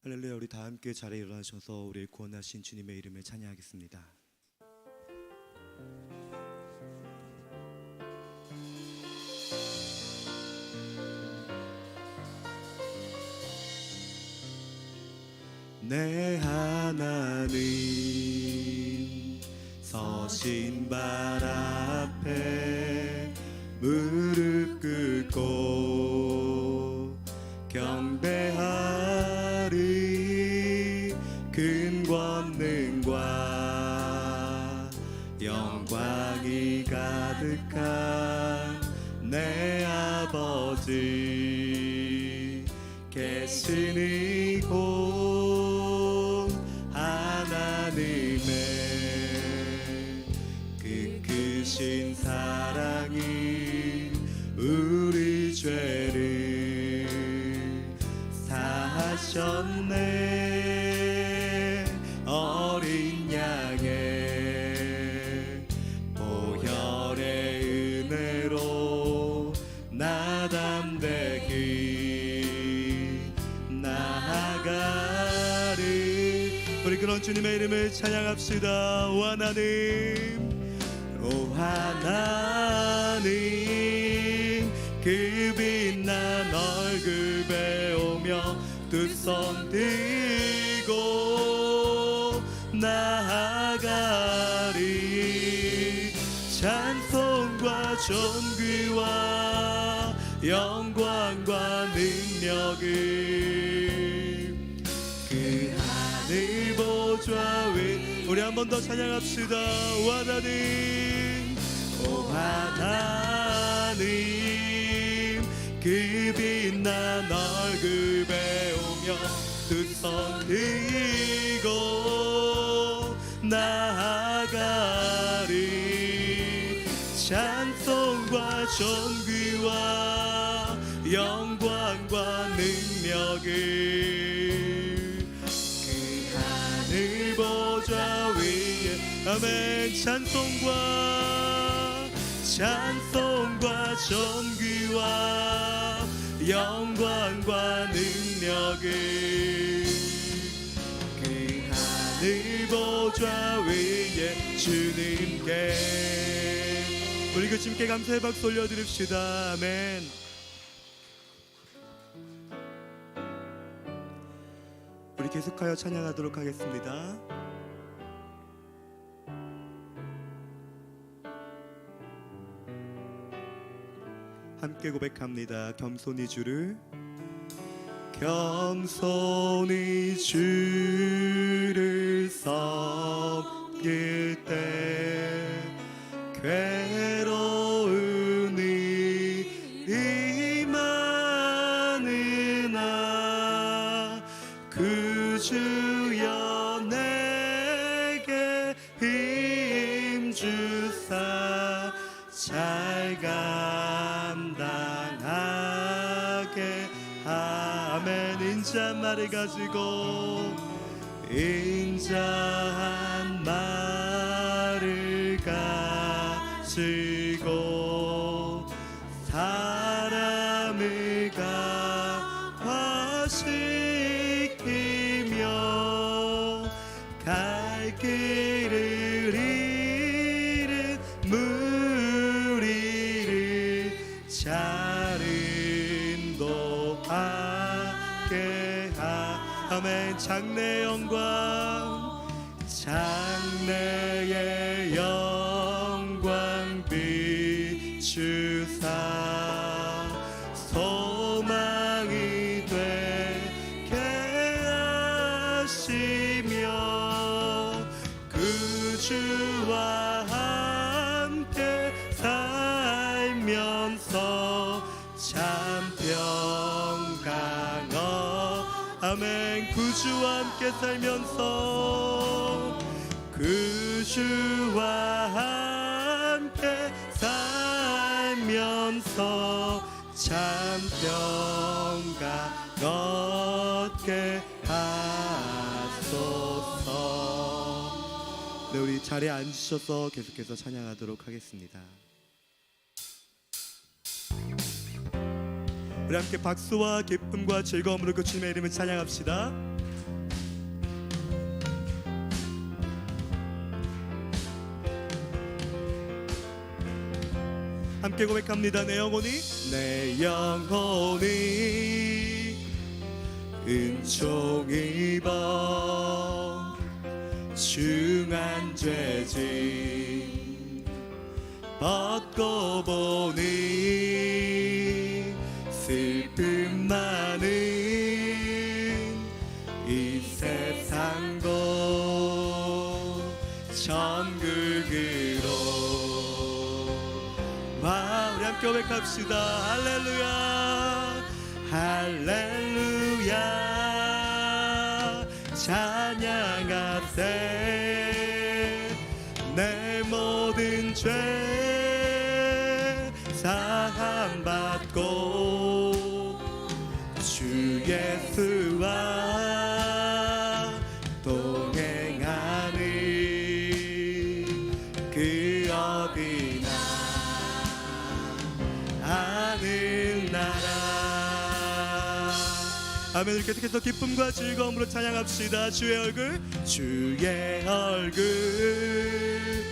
할렐루야. 우리 다 함께 자리에 일어나셔서 우리의 구원하신 주님의 이름을 찬양하겠습니다. 내 하나님 서신 발 앞에 무릎 꿇고 경배하리. 큰 권능과 영광이 가득한 내 아버지 계신 이곳 하나님의 그 크신 사랑이 우리 죄를 사하셨네. 어린 양의 보혈의 은혜로 나 담대히 나아가리. 우리 그런 주님의 이름을 찬양합시다. 오 하나님, 오 하나님, 그 빛난 얼굴 배우며 두 손 들고 나아가리. 찬송과 존귀와 영광과 능력을 그 하늘 보좌 위. 우리 한 번 더 찬양합시다. 오 하나님, 오 하나님, 그 빛난 얼굴 배우며 두 손 들고 나아가리. 찬송과 존귀와 영광과 능력을 그 하늘 보좌 위에. 아멘. 찬송과 존귀와 영광과 능력을 그 하늘 보좌 위에 주님께. 우리 그 주님께 감사의 박수 올려드립시다. 아멘. 우리 계속하여 찬양하도록 하겠습니다. 함께 고백합니다. 겸손히 주를 섬길 때 괴로운 일이 많으나 그 주여 내게 힘주사 잘 감당하게. 아멘. 인자 한 말을 가지고, 인자 한 말을 가지고 사람을 감화시키며 갈 길을 잃은 무리를 잘 인도하게 아멘. 장래의 영광, 장래의 영광 비추사 소망이 되게 하시며 그 주와 함께 살면서 참 평강어. 아멘. 구주와 함께 살면서, 구주와 함께 살면서 참 평강 얻게 하소서. 네, 우리 자리에 앉으셔서 계속해서 찬양하도록 하겠습니다. 우리 함께 박수와 기쁨과 즐거움으로 그 주님의 이름을 찬양합시다. 함께 고백합니다. 내 영혼이 은총 입어 중한 죄짐 벗고 보니 슬픔 많은 이 세상도 천국으로. 와, 우리 함께 고백합시다. 할렐루야 할렐루야 찬양하세. 내 모든 죄 사함받고 주 예수와 동행하는 그 어디나 아는 나라. 아멘. 이렇게 계속해서 기쁨과 즐거움으로 찬양합시다. 주의 얼굴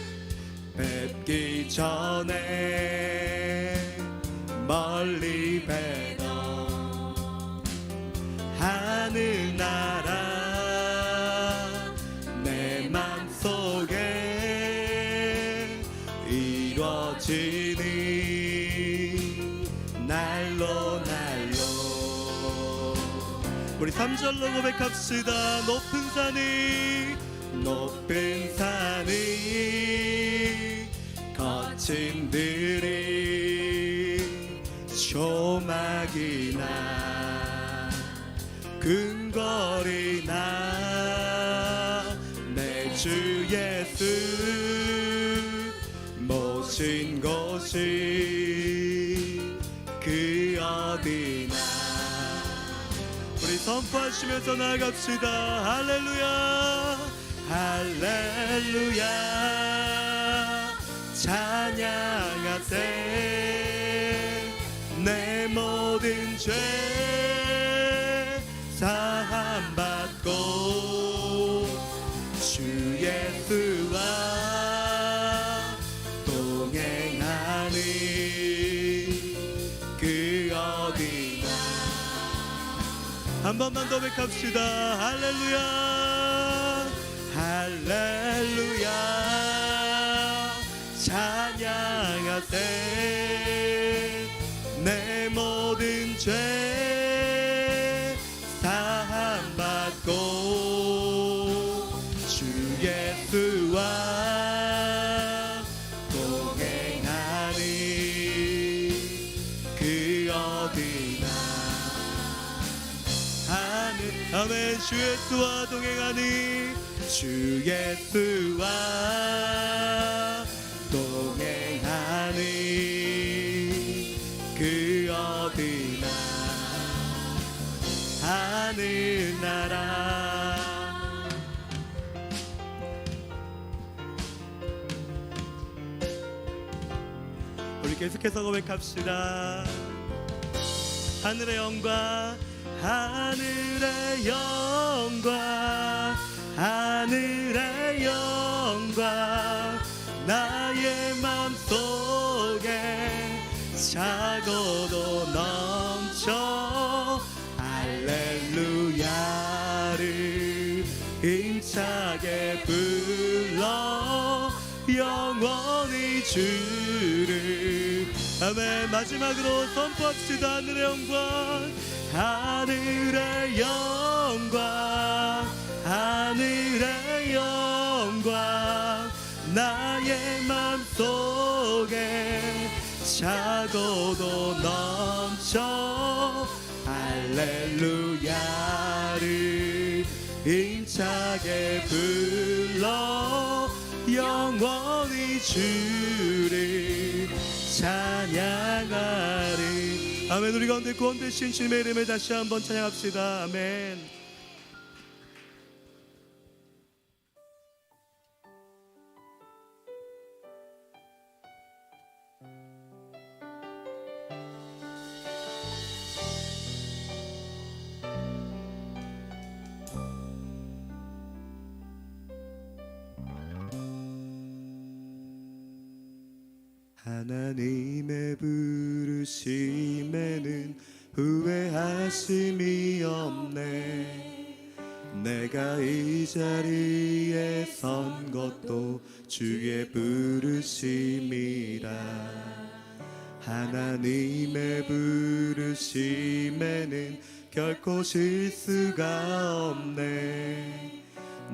뵙기 전에 멀리 뵈던 하늘나라 내 맘속에 이루어지는 날로 우리 3절로 고백합시다. 높은 산이 거친 들이 조막이나 근거리나 내 주 예수 모신 곳이 그 어디나. 우리 선포하시면서 나아갑시다. 할렐루야 할렐루야 찬양하세. 내 모든 죄 사함받고 주 예수와 동행하는 그 어디나. 한 번만 더 고백합시다. 할렐루야 할렐루야 찬양하세. 내 모든 죄 사함받고 주 예수와 동행하는 그 어디나. 아멘. 주 예수와 동행하니 주 예수와 동행하니 그 어디나 하늘나라. 우리 계속해서 고백합시다. 하늘의 영광 하늘의 영광 하늘의 영광 나의 맘속에 차고도 넘쳐 할렐루야를 힘차게 불러 영원히 주를. 아멘. 마지막으로 선포합시다. 하늘의 영광 하늘의 영광 하늘의 영광 나의 맘속에 차고도 넘쳐 할렐루야를 힘차게 불러 영원히 주를 찬양하리. 아멘. 우리 가운데 구원 되신 주님의 이름을 다시 한번 찬양합시다. 아멘. 하나님의 부르심에는 후회하심이 없네. 내가 이 자리에 선 것도 주의 부르심이라. 하나님의 부르심에는 결코 실수가 없네.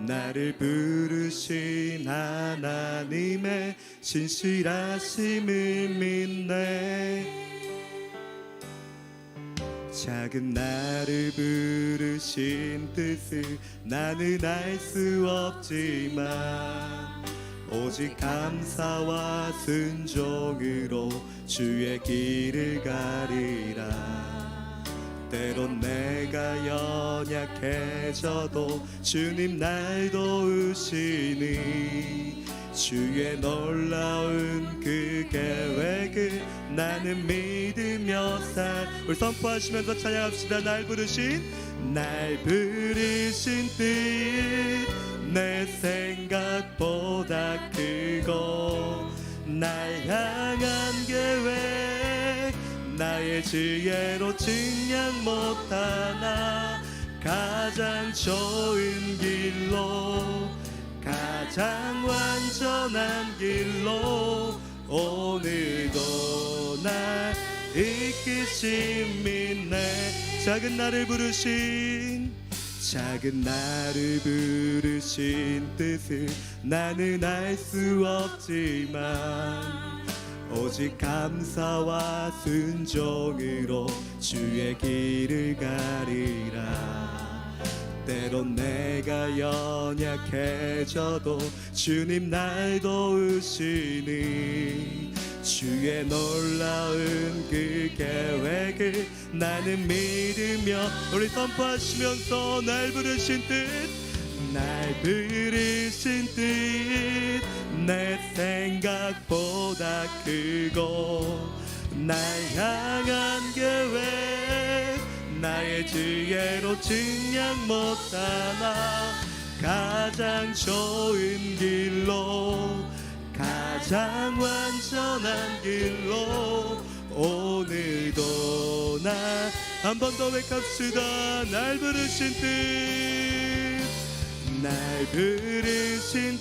나를 부르신 하나님의 신실하심을 믿네. 작은 나를 부르신 뜻을 나는 알 수 없지만 오직 감사와 순종으로 주의 길을 가리라. 때론 내가 연약해져도 주님 날 도우시니 주의 놀라운 그 계획을 나는 믿으며 우리 선포하시면서 찬양합시다. 날 부르신 뜻 내 생각보다 크고 날 향한 계획 나의 지혜로 증량 못하나 가장 좋은 길로 가장 완전한 길로 오늘도 날 이끄심 믿네. 작은 나를 부르신 뜻을 나는 알 수 없지만 오직 감사와 순종으로 주의 길을 가리라. 때론 내가 연약해져도 주님 날 도우시니 주의 놀라운 그 계획을 나는 믿으며 우리 선포하시면서 날 부르신 뜻 내 생각보다 크고 날 향한 계획 나의 지혜로 증량 못하나 가장 좋은 길로 가장 완전한 길로 오늘도 날 한 번 더 외갑시다. 날 부르신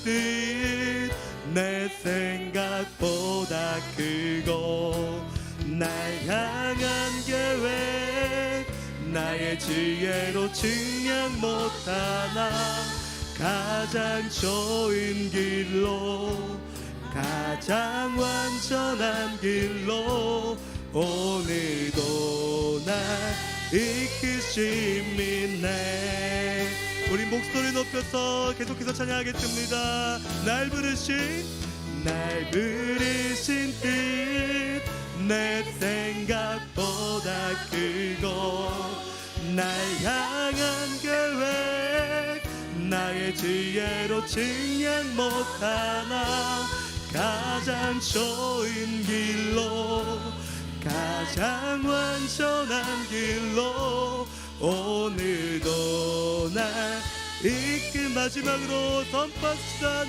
뜻 내 생각보다 크고 날 향한 계획 나의 지혜로 증량 못하나 가장 좋은 길로 가장 완전한 길로 오늘도 날 이끄심 믿네. 우리 목소리 높여서 계속해서 찬양하겠습니다. 날 부르신 뜻 내 생각보다 크고 날 향한 계획 나의 지혜로 증량 못하나 가장 좋은 길로 가장 완전한 길로 오늘도 날 이끌. 마지막으로 선포합시다.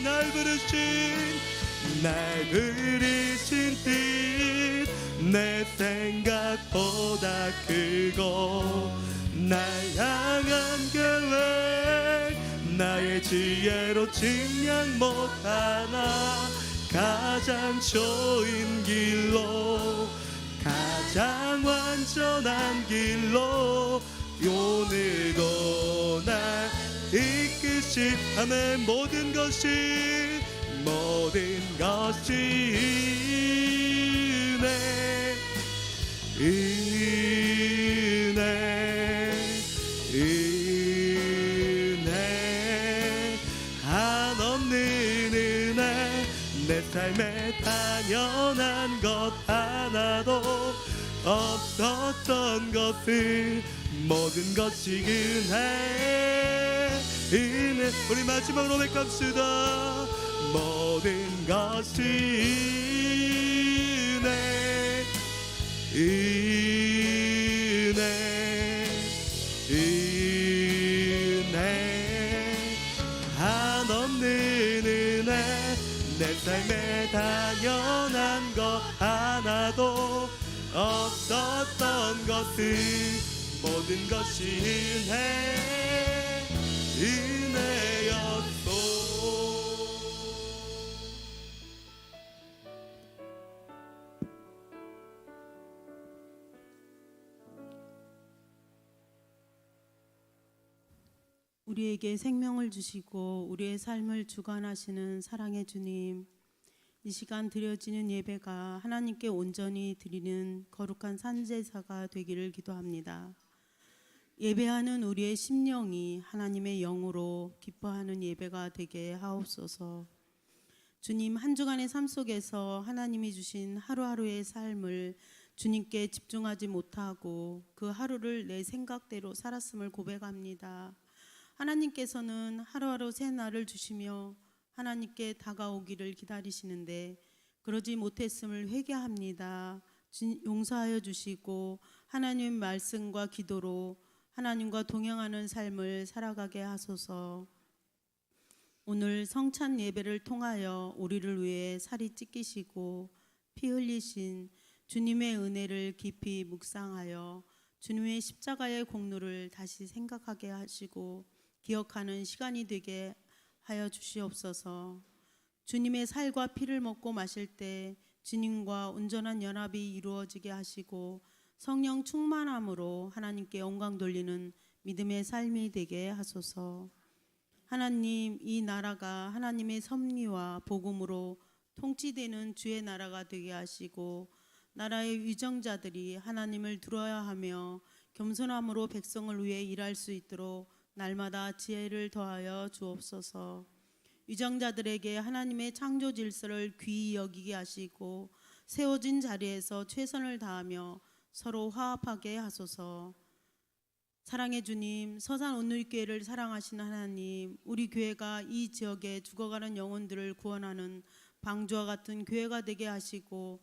날 부르신 뜻 내 생각보다 크고 날 향한 계획 나의 지혜로 증량 못하나 가장 좋은 길로 가장 완전한 길로 오늘도 날 이끄시. 아멘. 모든 것이 은혜 한없는 은혜 내 삶에 당연한 것 하나도 없었던 것을 모든 것이 은혜. 우리 마지막으로 외갑시다. 모든 것이 은혜 한없는 은혜 내 삶에 당연한 거 하나도 없었던 것을 모든 것이 은혜였소. 우리에게 생명을 주시고 우리의 삶을 주관하시는 사랑의 주님, 이 시간 드려지는 예배가 하나님께 온전히 드리는 거룩한 산제사가 되기를 기도합니다. 예배하는 우리의 심령이 하나님의 영으로 기뻐하는 예배가 되게 하옵소서. 주님, 한 주간의 삶 속에서 하나님이 주신 하루하루의 삶을 주님께 집중하지 못하고 그 하루를 내 생각대로 살았음을 고백합니다. 하나님께서는 하루하루 새 날을 주시며 하나님께 다가오기를 기다리시는데 그러지 못했음을 회개합니다. 용서하여 주시고 하나님의 말씀과 기도로 하나님과 동행하는 삶을 살아가게 하소서. 오늘 성찬 예배를 통하여 우리를 위해 살이 찢기시고 피 흘리신 주님의 은혜를 깊이 묵상하여 주님의 십자가의 공로를 다시 생각하게 하시고 기억하는 시간이 되게 하여 주시옵소서. 주님의 살과 피를 먹고 마실 때 주님과 온전한 연합이 이루어지게 하시고 성령 충만함으로 하나님께 영광 돌리는 믿음의 삶이 되게 하소서. 하나님, 이 나라가 하나님의 섭리와 복음으로 통치되는 주의 나라가 되게 하시고 나라의 위정자들이 하나님을 들어야 하며 겸손함으로 백성을 위해 일할 수 있도록 날마다 지혜를 더하여 주옵소서. 위정자들에게 하나님의 창조 질서를 귀히 여기게 하시고 세워진 자리에서 최선을 다하며 서로 화합하게 하소서. 사랑의 주님, 서산 온누리교회를 사랑하시는 하나님, 우리 교회가 이 지역에 죽어가는 영혼들을 구원하는 방주와 같은 교회가 되게 하시고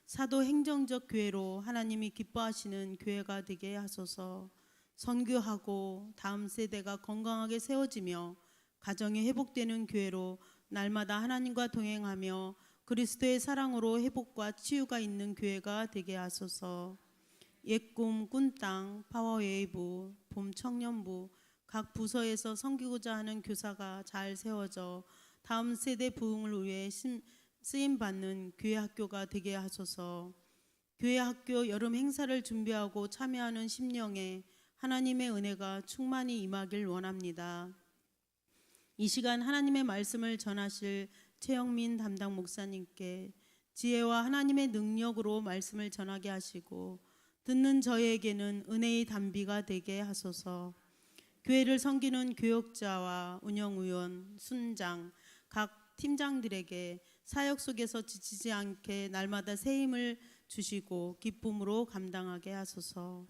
사도행정적 교회로 하나님이 기뻐하시는 교회가 되게 하소서. 선교하고 다음 세대가 건강하게 세워지며 가정이 회복되는 교회로 날마다 하나님과 동행하며 그리스도의 사랑으로 회복과 치유가 있는 교회가 되게 하소서. 옛꿈, 꾼땅, 파워웨이브, 봄 청년부 각 부서에서 섬기고자 하는 교사가 잘 세워져 다음 세대 부흥을 위해 쓰임받는 교회 학교가 되게 하소서. 교회 학교 여름 행사를 준비하고 참여하는 심령에 하나님의 은혜가 충만히 임하길 원합니다. 이 시간 하나님의 말씀을 전하실 최영민 담당 목사님께 지혜와 하나님의 능력으로 말씀을 전하게 하시고 듣는 저에게는 은혜의 단비가 되게 하소서. 교회를 섬기는 교역자와 운영위원, 순장, 각 팀장들에게 사역 속에서 지치지 않게 날마다 새 힘을 주시고 기쁨으로 감당하게 하소서.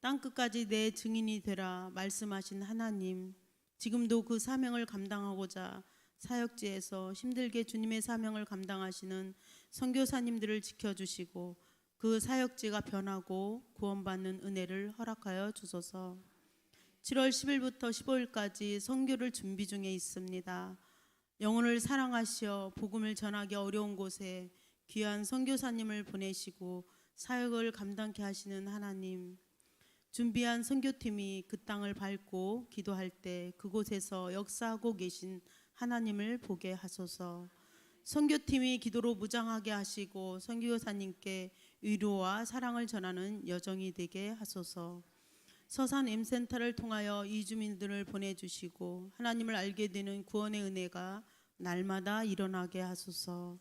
땅끝까지 내 증인이 되라 말씀하신 하나님, 지금도 그 사명을 감당하고자 사역지에서 힘들게 주님의 사명을 감당하시는 선교사님들을 지켜주시고 그 사역지가 변하고 구원받는 은혜를 허락하여 주소서. 7월 10일부터 15일까지 선교를 준비 중에 있습니다. 영혼을 사랑하시어 복음을 전하기 어려운 곳에 귀한 선교사님을 보내시고 사역을 감당케 하시는 하나님, 준비한 선교팀이 그 땅을 밟고 기도할 때 그곳에서 역사하고 계신 하나님을 보게 하소서. 선교팀이 기도로 무장하게 하시고 선교사님께 위로와 사랑을 전하는 여정이 되게 하소서. 서산 M센터를 통하여 이주민들을 보내주시고 하나님을 알게 되는 구원의 은혜가 날마다 일어나게 하소서.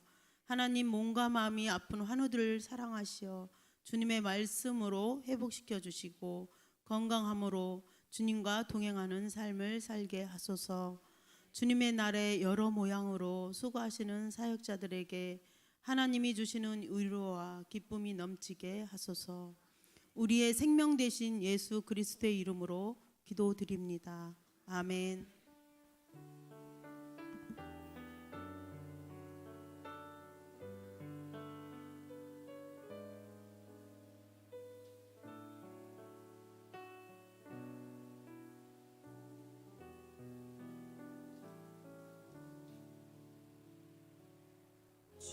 하나님, 몸과 마음이 아픈 환우들을 사랑하시어 주님의 말씀으로 회복시켜 주시고 건강함으로 주님과 동행하는 삶을 살게 하소서. 주님의 날에 여러 모양으로 수고하시는 사역자들에게 하나님이 주시는 위로와 기쁨이 넘치게 하소서. 우리의 생명 되신 예수 그리스도의 이름으로 기도드립니다. 아멘.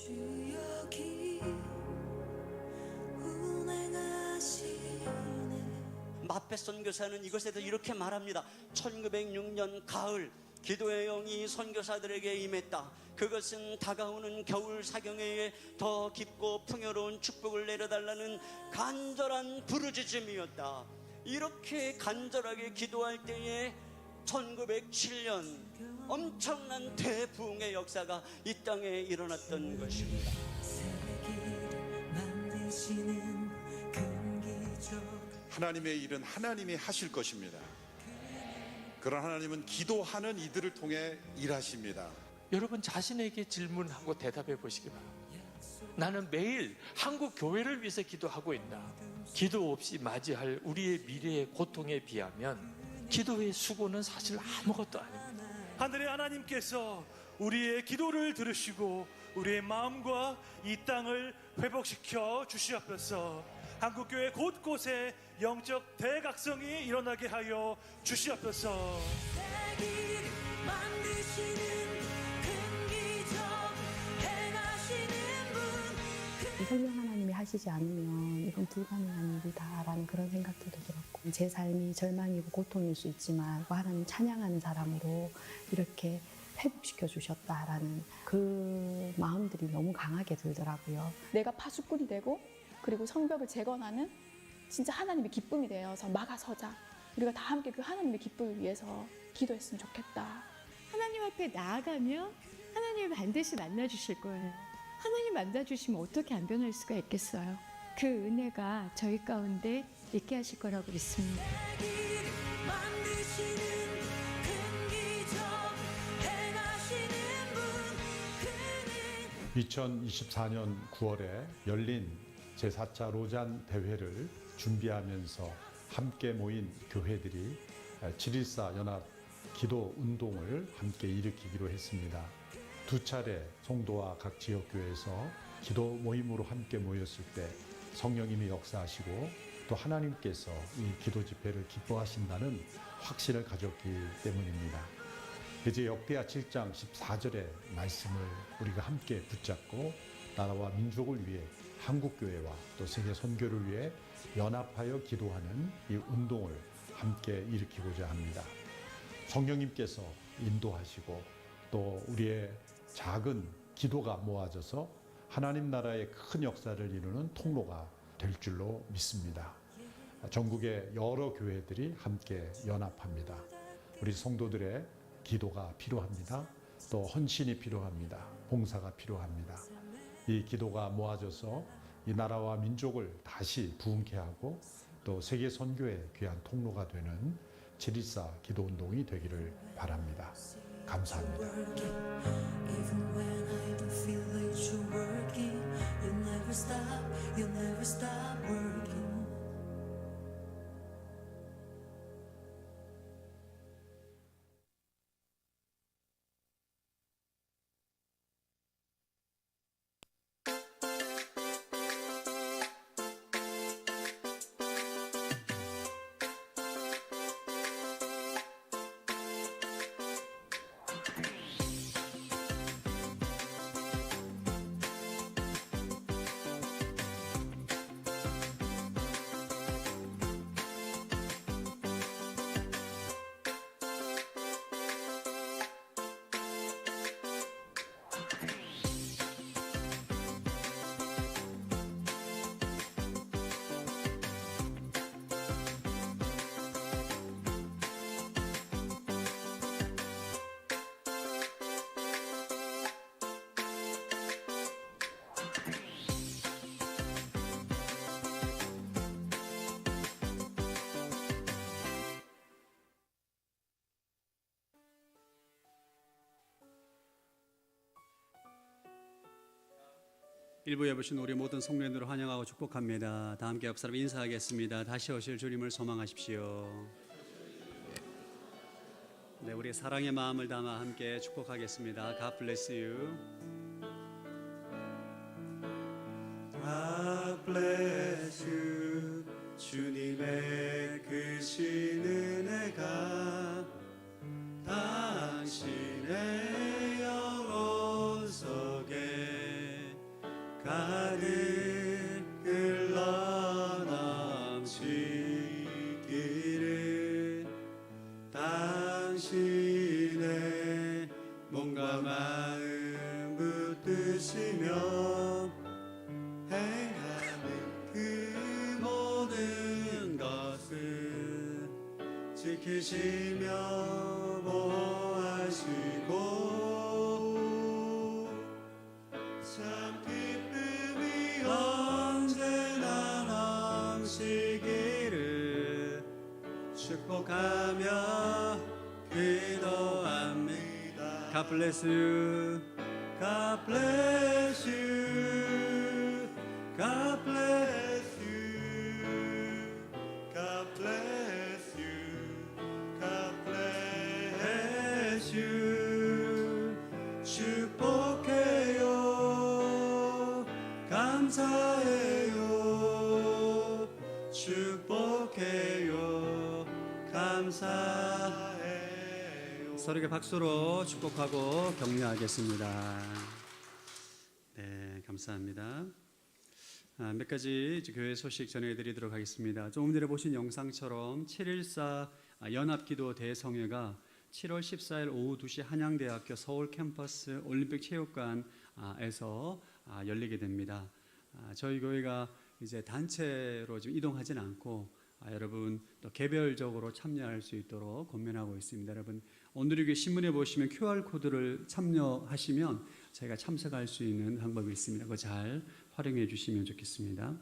주여 기 마페 선교사는 이것에 대해서 이렇게 말합니다. 1906년 가을 기도의 영이 선교사들에게 임했다. 그것은 다가오는 겨울 사경회에 더 깊고 풍요로운 축복을 내려달라는 간절한 부르짖음이었다. 이렇게 간절하게 기도할 때에 1907년 엄청난 대부흥의 역사가 이 땅에 일어났던 것입니다. 하나님의 일은 하나님이 하실 것입니다. 그런 하나님은 기도하는 이들을 통해 일하십니다. 여러분 자신에게 질문하고 대답해 보시기 바랍니다. 나는 매일 한국 교회를 위해서 기도하고 있나? 기도 없이 맞이할 우리의 미래의 고통에 비하면 기도의 수고는 사실 아무것도 아닙니다. 하늘의 하나님께서 우리의 기도를 들으시고 우리의 마음과 이 땅을 회복시켜 주시옵소서. 한국교회 곳곳에 영적 대각성이 일어나게 하여 주시옵소서. 성령 하나님이 하시지 않으면 이건 불가능한 일이다라는 그런 생각도 들었고, 제 삶이 절망이고 고통일 수 있지만 하나님 찬양하는 사람으로 이렇게 회복시켜 주셨다라는 그 마음들이 너무 강하게 들더라고요. 내가 파수꾼이 되고 그리고 성벽을 재건하는 진짜 하나님의 기쁨이 되어서 막아서자. 우리가 다 함께 그 하나님의 기쁨을 위해서 기도했으면 좋겠다. 하나님 앞에 나아가면 하나님을 반드시 만나주실 거예요. 하나님 만나주시면 어떻게 안 변할 수가 있겠어요. 그 은혜가 저희 가운데 있게 하실 거라고 믿습니다. 2024년 9월에 열린 제4차 로잔 대회를 준비하면서 함께 모인 교회들이 7.14 연합 기도 운동을 함께 일으키기로 했습니다. 두 차례 송도와 각 지역교회에서 기도 모임으로 함께 모였을 때 성령님이 역사하시고 또 하나님께서 이 기도 집회를 기뻐하신다는 확신을 가졌기 때문입니다. 이제 역대하 7장 14절의 말씀을 우리가 함께 붙잡고 나라와 민족을 위해 한국교회와 또 세계 선교를 위해 연합하여 기도하는 이 운동을 함께 일으키고자 합니다. 성령님께서 인도하시고 또 우리의 작은 기도가 모아져서 하나님 나라의 큰 역사를 이루는 통로가 될 줄로 믿습니다. 전국의 여러 교회들이 함께 연합합니다. 우리 성도들의 기도가 필요합니다. 또 헌신이 필요합니다. 봉사가 필요합니다. 이 기도가 모아져서 이 나라와 민족을 다시 부흥케 하고 또 세계 선교의 귀한 통로가 되는 7.14 기도운동이 되기를 바랍니다. 감사합니다. 일부에 오신 우리 모든 성도님들을 환영하고 축복합니다. 다 함께 옆 사람 인사하겠습니다. 다시 오실 주님을 소망하십시오. 네, 우리 사랑의 마음을 담아 함께 축복하겠습니다. God bless you. God bless you. 주님의 크신 은혜가 당신의 영혼 속에 가득 흘러넘치길 지키시며 보호하시고 참 기쁨이 언제나 넘치기를 축복하며 기도합니다. God bless you. God bless you. God bless you. God bless you. God bless you. 축복해요. 감사해요. 축복해요. 감사해요. 서로에게 박수로 축복하고 격려하겠습니다. 네, 감사합니다. 몇 가지 교회 소식 전해드리도록 하겠습니다. 조금 전에 보신 영상처럼 7.14 연합기도 대성회가 7월 14일 오후 2시 한양대학교 서울 캠퍼스 올림픽 체육관에서 열리게 됩니다. 저희 교회가 이제 단체로 좀 이동하지는 않고 여러분 또 개별적으로 참여할 수 있도록 권면하고 있습니다. 여러분 오늘의 신문에 보시면 QR코드를 참여하시면 저희가 참석할 수 있는 방법이 있습니다. 그거 잘 활용해 주시면 좋겠습니다.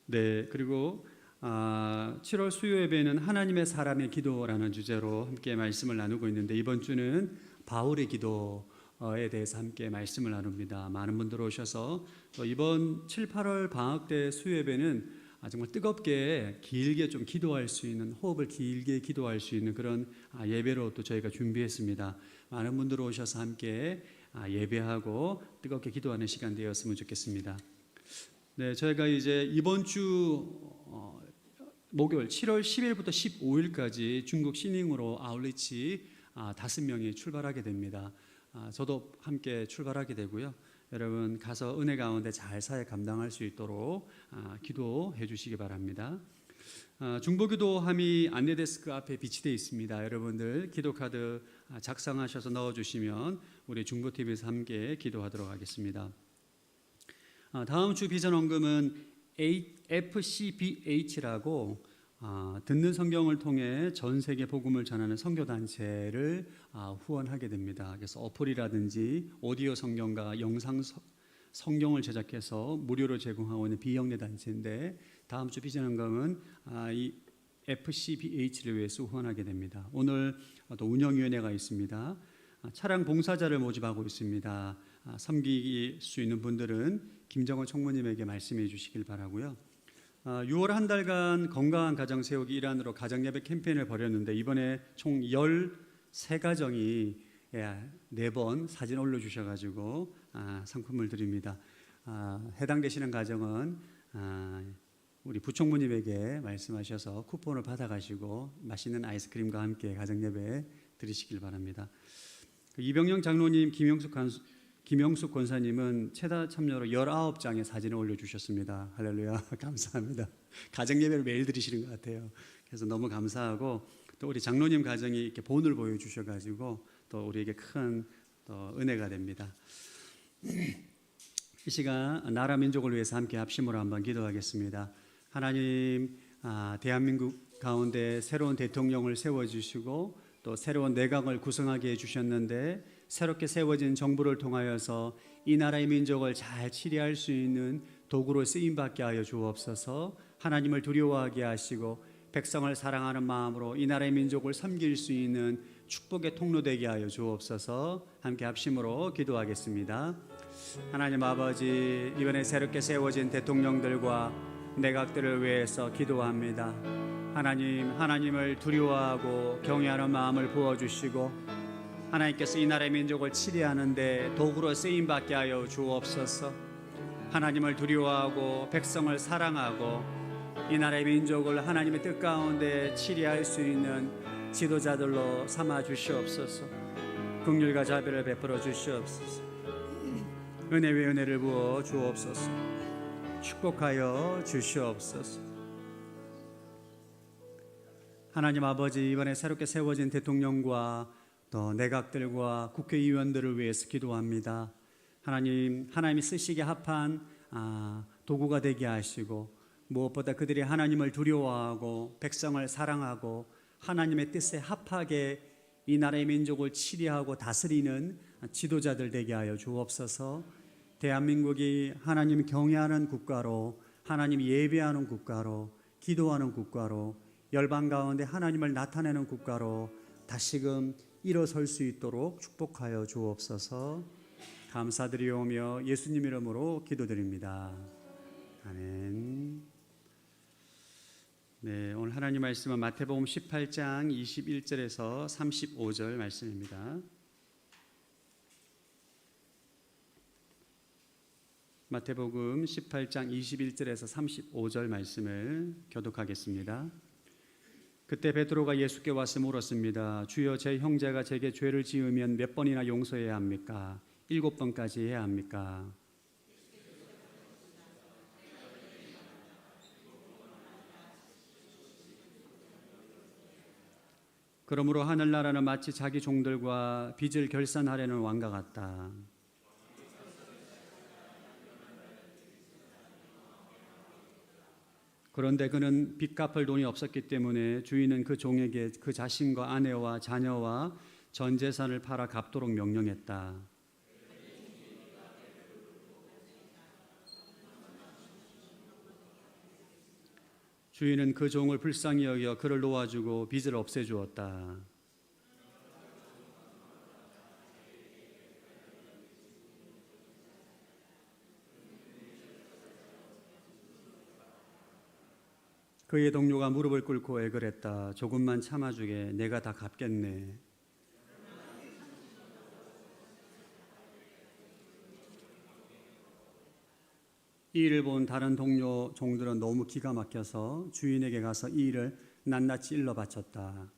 네, 그리고 7월 수요 예배는 하나님의 사람의 기도라는 주제로 함께 말씀을 나누고 있는데 이번 주는 바울의 기도에 대해서 함께 말씀을 나눕니다. 많은 분들 오셔서 또 이번 7, 8월 방학 때 수요 예배는 정말 뜨겁게 길게 좀 기도할 수 있는 호흡을 길게 기도할 수 있는 그런 예배로 또 저희가 준비했습니다. 많은 분들 오셔서 함께 예배하고 뜨겁게 기도하는 시간 되었으면 좋겠습니다. 네, 저희가 이제 이번 주 목요일 7월 10일부터 15일까지 중국 시닝으로 아울리치 5명이 출발하게 됩니다. 저도 함께 출발하게 되고요. 여러분 가서 은혜 가운데 잘 사역 감당할 수 있도록 기도해 주시기 바랍니다. 중보기도함이 안내데스크 앞에 비치되어 있습니다. 여러분들 기도카드 작성하셔서 넣어주시면 우리 중보TV에서 함께 기도하도록 하겠습니다. 다음 주 비전원금은 FCBH라고 듣는 성경을 통해 전 세계 복음을 전하는 선교단체를 후원하게 됩니다. 그래서 어플이라든지 오디오 성경과 영상 성경을 제작해서 무료로 제공하고 있는 비영리 단체인데 다음 주 비전원금은 이 FCBH를 위해서 후원하게 됩니다. 오늘 또 운영위원회가 있습니다. 차량 봉사자를 모집하고 있습니다. 섬길 수 있는 분들은 김정원 총무님에게 말씀해 주시길 바라고요. 6월 한 달간 건강한 가정 세우기 일환으로 가정예배 캠페인을 벌였는데 이번에 총 13가정이 4번 사진 올려주셔가지고 상품을 드립니다. 해당되시는 가정은 우리 부총무님에게 말씀하셔서 쿠폰을 받아가시고 맛있는 아이스크림과 함께 가정예배 드리시길 바랍니다. 이병영 장로님, 김영숙 권사님은 최다 참여로 19장의 사진을 올려주셨습니다. 할렐루야, 감사합니다. 가정예배를 매일 드리시는 것 같아요. 그래서 너무 감사하고 또 우리 장로님 가정이 이렇게 본을 보여주셔가지고 또 우리에게 큰 또 은혜가 됩니다. 이 시간 나라 민족을 위해서 함께 합심으로 한번 기도하겠습니다. 하나님, 대한민국 가운데 새로운 대통령을 세워주시고 또 새로운 내각을 구성하게 해주셨는데 새롭게 세워진 정부를 통하여서 이 나라의 민족을 잘 치리할 수 있는 도구로 쓰임받게 하여 주옵소서. 하나님을 두려워하게 하시고 백성을 사랑하는 마음으로 이 나라의 민족을 섬길 수 있는 축복의 통로 되게 하여 주옵소서. 함께 합심으로 기도하겠습니다. 하나님 아버지, 이번에 새롭게 세워진 대통령들과 내각들을 위해서 기도합니다. 하나님, 하나님을 두려워하고 경외하는 마음을 부어주시고 하나님께서 이 나라의 민족을 치리하는데 도구로 쓰임받게 하여 주옵소서. 하나님을 두려워하고 백성을 사랑하고 이 나라의 민족을 하나님의 뜻 가운데 치리할 수 있는 지도자들로 삼아 주시옵소서. 긍휼과 자비를 베풀어 주시옵소서. 은혜 위에 은혜를 부어 주옵소서. 축복하여 주시옵소서. 하나님 아버지, 이번에 새롭게 세워진 대통령과 또 내각들과 국회의원들을 위해서 기도합니다. 하나님, 하나님이 쓰시기에 합한 도구가 되게 하시고 무엇보다 그들이 하나님을 두려워하고 백성을 사랑하고 하나님의 뜻에 합하게 이 나라의 민족을 치리하고 다스리는 지도자들 되게 하여 주옵소서. 대한민국이 하나님 경외하는 국가로, 하나님 예배하는 국가로, 기도하는 국가로, 열방 가운데 하나님을 나타내는 국가로 다시금 일어설 수 있도록 축복하여 주옵소서. 감사드리오며 예수님 이름으로 기도드립니다. 아멘. 네, 오늘 하나님 말씀은 마태복음 18장 21절에서 35절 말씀입니다. 마태복음 18장 21절에서 35절 말씀을 교독하겠습니다. 그때 베드로가 예수께 와서 물었습니다. 주여, 제 형제가 제게 죄를 지으면 몇 번이나 용서해야 합니까? 7번까지 해야 합니까? 그러므로 하늘나라는 마치 자기 종들과 빚을 결산하려는 왕과 같다. 그런데 그는 빚 갚을 돈이 없었기 때문에 주인은 그 종에게 그 자신과 아내와 자녀와 전 재산을 팔아 갚도록 명령했다. 주인은 그 종을 불쌍히 여겨 그를 놓아주고 빚을 없애주었다. 그의 동료가 무릎을 꿇고 애걸했다. 조금만 참아주게, 내가 다 갚겠네. 이 일을 본 다른 동료 종들은 너무 기가 막혀서 주인에게 가서 이 일을 낱낱이 일러 바쳤다.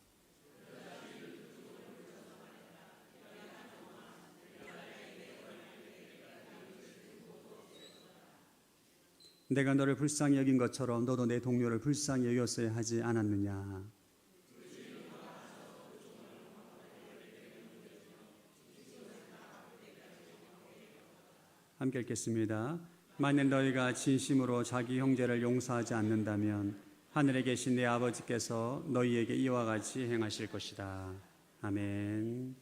내가 너를 불쌍히 여긴 것처럼 너도 내 동료를 불쌍히 여겼어야 하지 않았느냐. 함께 읽겠습니다. 만일 너희가 진심으로 자기 형제를 용서하지 않는다면 하늘에 계신 내 아버지께서 너희에게 이와 같이 행하실 것이다. 아멘.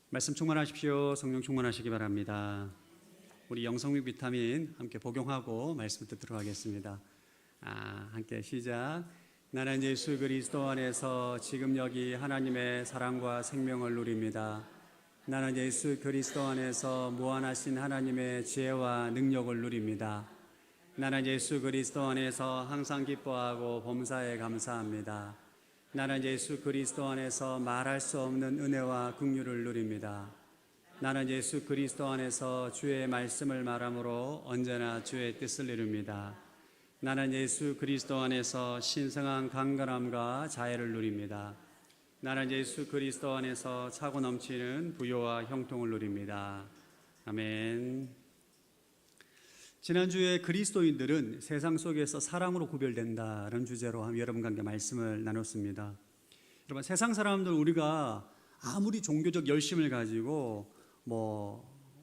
말씀 충만하십시오. 성령 충만하시기 바랍니다. 우리 영성육 비타민 함께 복용하고 말씀 듣도록 하겠습니다. 함께 시작. 나는 예수 그리스도 안에서 지금 여기 하나님의 사랑과 생명을 누립니다. 나는 예수 그리스도 안에서 무한하신 하나님의 지혜와 능력을 누립니다. 나는 예수 그리스도 안에서 항상 기뻐하고 범사에 감사합니다. 나는 예수 그리스도 안에서 말할 수 없는 은혜와 긍휼을 누립니다. 나는 예수 그리스도 안에서 주의 말씀을 말함으로 언제나 주의 뜻을 이룹니다. 나는 예수 그리스도 안에서 신성한 강건함과 자애를 누립니다. 나는 예수 그리스도 안에서 차고 넘치는 부요와 형통을 누립니다. 아멘. 지난주에 그리스도인들은 세상 속에서 사랑으로 구별된다는 주제로 여러분과 함께 말씀을 나눴습니다. 여러분, 세상 사람들 우리가 아무리 종교적 열심을 가지고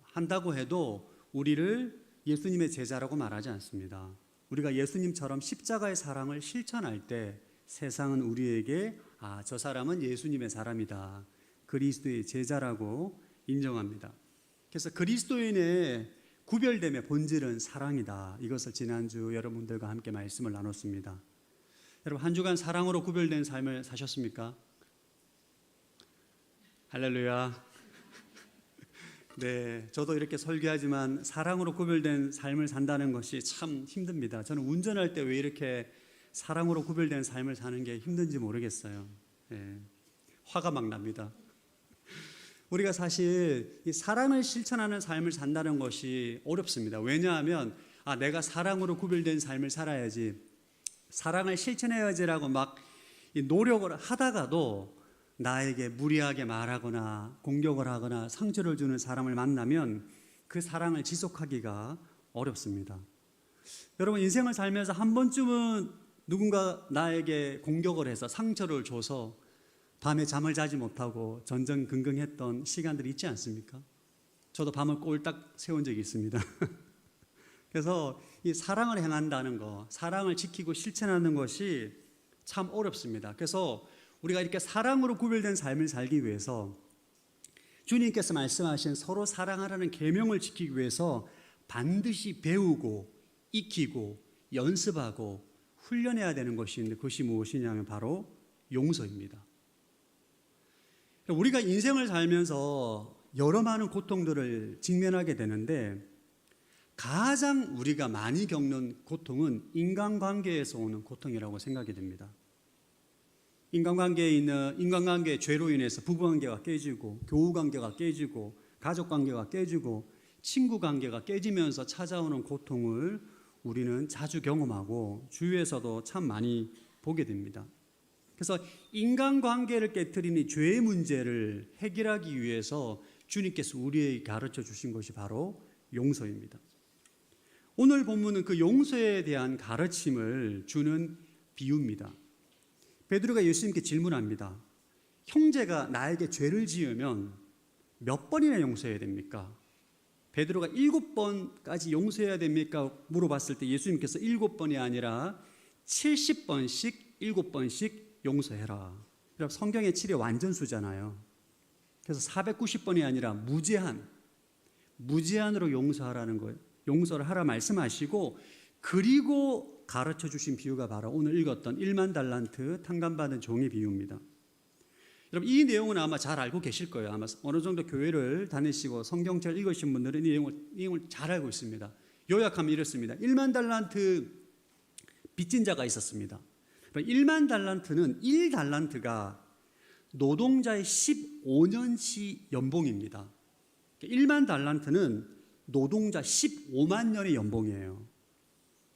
한다고 해도 우리를 예수님의 제자라고 말하지 않습니다. 우리가 예수님처럼 십자가의 사랑을 실천할 때 세상은 우리에게 저 사람은 예수님의 사람이다, 그리스도의 제자라고 인정합니다. 그래서 그리스도인의 구별됨의 본질은 사랑이다. 이것을 지난주 여러분들과 함께 말씀을 나눴습니다. 여러분, 한 주간 사랑으로 구별된 삶을 사셨습니까? 할렐루야. 네, 저도 이렇게 설교하지만 사랑으로 구별된 삶을 산다는 것이 참 힘듭니다. 저는 운전할 때 왜 이렇게 사랑으로 구별된 삶을 사는 게 힘든지 모르겠어요. 네, 화가 막 납니다. 우리가 사실 이 사랑을 실천하는 삶을 산다는 것이 어렵습니다. 왜냐하면 내가 사랑으로 구별된 삶을 살아야지, 사랑을 실천해야지라고 막 노력을 하다가도 나에게 무리하게 말하거나 공격을 하거나 상처를 주는 사람을 만나면 그 사랑을 지속하기가 어렵습니다. 여러분, 인생을 살면서 한 번쯤은 누군가 나에게 공격을 해서 상처를 줘서 밤에 잠을 자지 못하고 전전긍긍했던 시간들이 있지 않습니까? 저도 밤을 꼴딱 세운 적이 있습니다. 그래서 이 사랑을 행한다는 거, 사랑을 지키고 실천하는 것이 참 어렵습니다. 그래서 우리가 이렇게 사랑으로 구별된 삶을 살기 위해서 주님께서 말씀하신 서로 사랑하라는 계명을 지키기 위해서 반드시 배우고 익히고 연습하고 훈련해야 되는 것이 있는데 그것이 무엇이냐면 바로 용서입니다. 우리가 인생을 살면서 여러 많은 고통들을 직면하게 되는데 가장 우리가 많이 겪는 고통은 인간관계에서 오는 고통이라고 생각이 됩니다. 인간관계의 죄로 인해서 부부관계가 깨지고 교우관계가 깨지고 가족관계가 깨지고 친구관계가 깨지면서 찾아오는 고통을 우리는 자주 경험하고 주위에서도 참 많이 보게 됩니다. 그래서 인간관계를 깨트린 이 죄의 문제를 해결하기 위해서 주님께서 우리에게 가르쳐 주신 것이 바로 용서입니다. 오늘 본문은 그 용서에 대한 가르침을 주는 비유입니다. 베드로가 예수님께 질문합니다. 형제가 나에게 죄를 지으면 몇 번이나 용서해야 됩니까? 베드로가 7번까지 용서해야 됩니까? 물어봤을 때 예수님께서 7번이 아니라 70번씩 7번씩 용서해라. 성경의 7의 완전수잖아요. 그래서 490번이 아니라 무제한으로 용서하라는 거예요. 용서를 하라 말씀하시고 그리고 가르쳐 주신 비유가 바로 오늘 읽었던 1만 달란트 탕감받은 종의 비유입니다. 여러분 이 내용은 아마 잘 알고 계실 거예요. 아마 어느 정도 교회를 다니시고 성경책을 읽으신 분들은 이 내용을 잘 알고 있습니다. 요약하면 이렇습니다. 1만 달란트 빚진 자가 있었습니다. 1만 달란트는 1달란트가 노동자의 15년치 연봉입니다. 1만 달란트는 노동자 15만 년의 연봉이에요.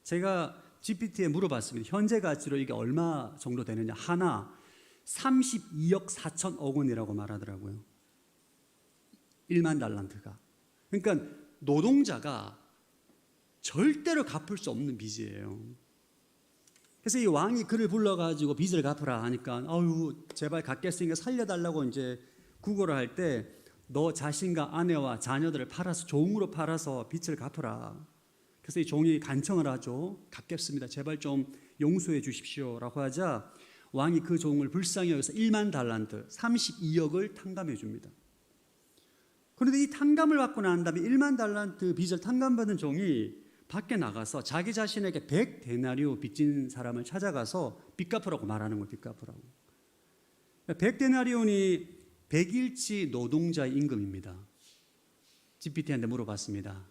제가 GPT에 물어봤습니다. 현재 가치로 이게 얼마 정도 되느냐. 하나 32억 4천억 원이라고 말하더라고요. 1만 달란트가. 그러니까 노동자가 절대로 갚을 수 없는 빚이에요. 그래서 이 왕이 그를 불러가지고 빚을 갚으라 하니까 아유 제발 갚겠으니까 살려달라고 이제 구걸을 할 때 너 자신과 아내와 자녀들을 팔아서 종으로 팔아서 빚을 갚으라. 그래서 이 종이 간청을 하죠. 갚겠습니다. 제발 좀 용서해 주십시오라고 하자 왕이 그 종을 불쌍히 여겨서 1만 달란트 32억을 탕감해 줍니다. 그런데 이 탕감을 받고 난 다음에 1만 달란트 빚을 탕감받은 종이 밖에 나가서 자기 자신에게 100데나리오 빚진 사람을 찾아가서 빚 갚으라고 말하는 거예요. 빚 갚으라고. 100데나리온이 100일치 노동자의 임금입니다. GPT한테 물어봤습니다.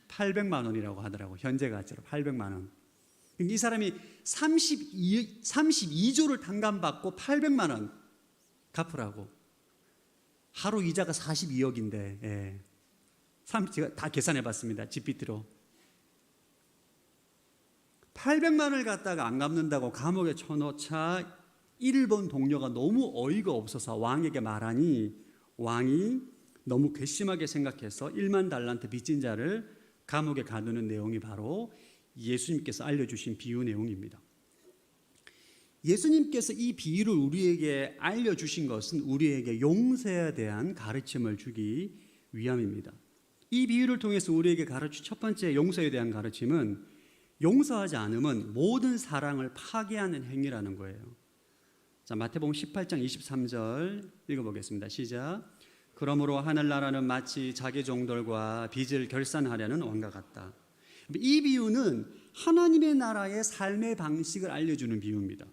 800만 원이라고 하더라고. 현재 가치로 800만 원. 이 사람이 32조를 탕감받고 800만 원 갚으라고. 하루 이자가 42억인데 예. 제가 다 계산해봤습니다. GPT로. 800만 원을 갖다가 안 갚는다고 감옥에 쳐넣자 일본 동료가 너무 어이가 없어서 왕에게 말하니 왕이 너무 괘씸하게 생각해서 1만 달란트 빚진 자를 감옥에 가두는 내용이 바로 예수님께서 알려주신 비유 내용입니다. 예수님께서 이 비유를 우리에게 알려주신 것은 우리에게 용서에 대한 가르침을 주기 위함입니다. 이 비유를 통해서 우리에게 가르친 첫 번째 용서에 대한 가르침은 용서하지 않으면 모든 사랑을 파괴하는 행위라는 거예요. 자, 마태복음 18장 23절 읽어보겠습니다. 시작. 그러므로 하늘나라는 마치 자기 종들과 빚을 결산하려는 왕과 같다. 이 비유는 하나님의 나라의 삶의 방식을 알려주는 비유입니다.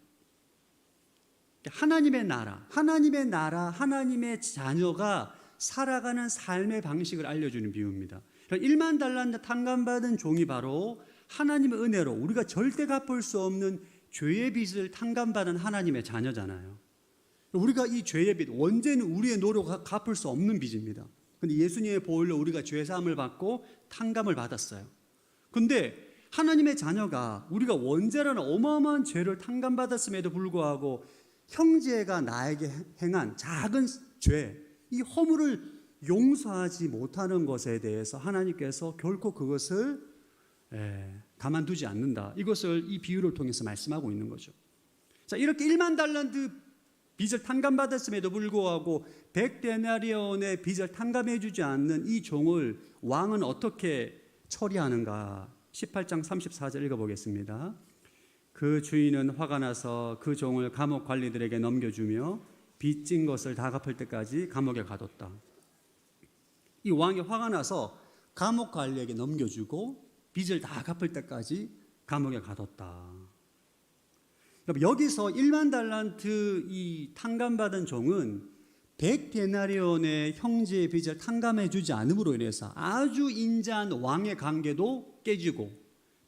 하나님의 나라, 하나님의 자녀가 살아가는 삶의 방식을 알려주는 비유입니다. 1만 달란트 탕감받은 종이 바로 하나님의 은혜로 우리가 절대 갚을 수 없는 죄의 빚을 탕감받은 하나님의 자녀잖아요. 우리가 이 죄의 빚, 원죄는 우리의 노력으로 갚을 수 없는 빚입니다. 그런데 예수님의 보혈로 우리가 죄사함을 받고 탕감을 받았어요. 그런데 하나님의 자녀가 우리가 원죄라는 어마어마한 죄를 탕감받았음에도 불구하고 형제가 나에게 행한 작은 죄, 이 허물을 용서하지 못하는 것에 대해서 하나님께서 결코 그것을 가만두지 않는다. 이것을 이 비유를 통해서 말씀하고 있는 거죠. 자, 이렇게 1만 달란트 빚을 탕감받았음에도 불구하고 100데나리온의 빚을 탕감해주지 않는 이 종을 왕은 어떻게 처리하는가? 18장 34절 읽어보겠습니다. 그 주인은 화가 나서 그 종을 감옥 관리들에게 넘겨주며 빚진 것을 다 갚을 때까지 감옥에 가뒀다. 이 왕이 화가 나서 감옥 관리에게 넘겨주고 빚을 다 갚을 때까지 감옥에 가뒀다. 여기서 1만 달란트 이 탕감받은 종은 100데나리온의 형제의 빚을 탕감해주지 않음으로 인해서 아주 인자한 왕의 관계도 깨지고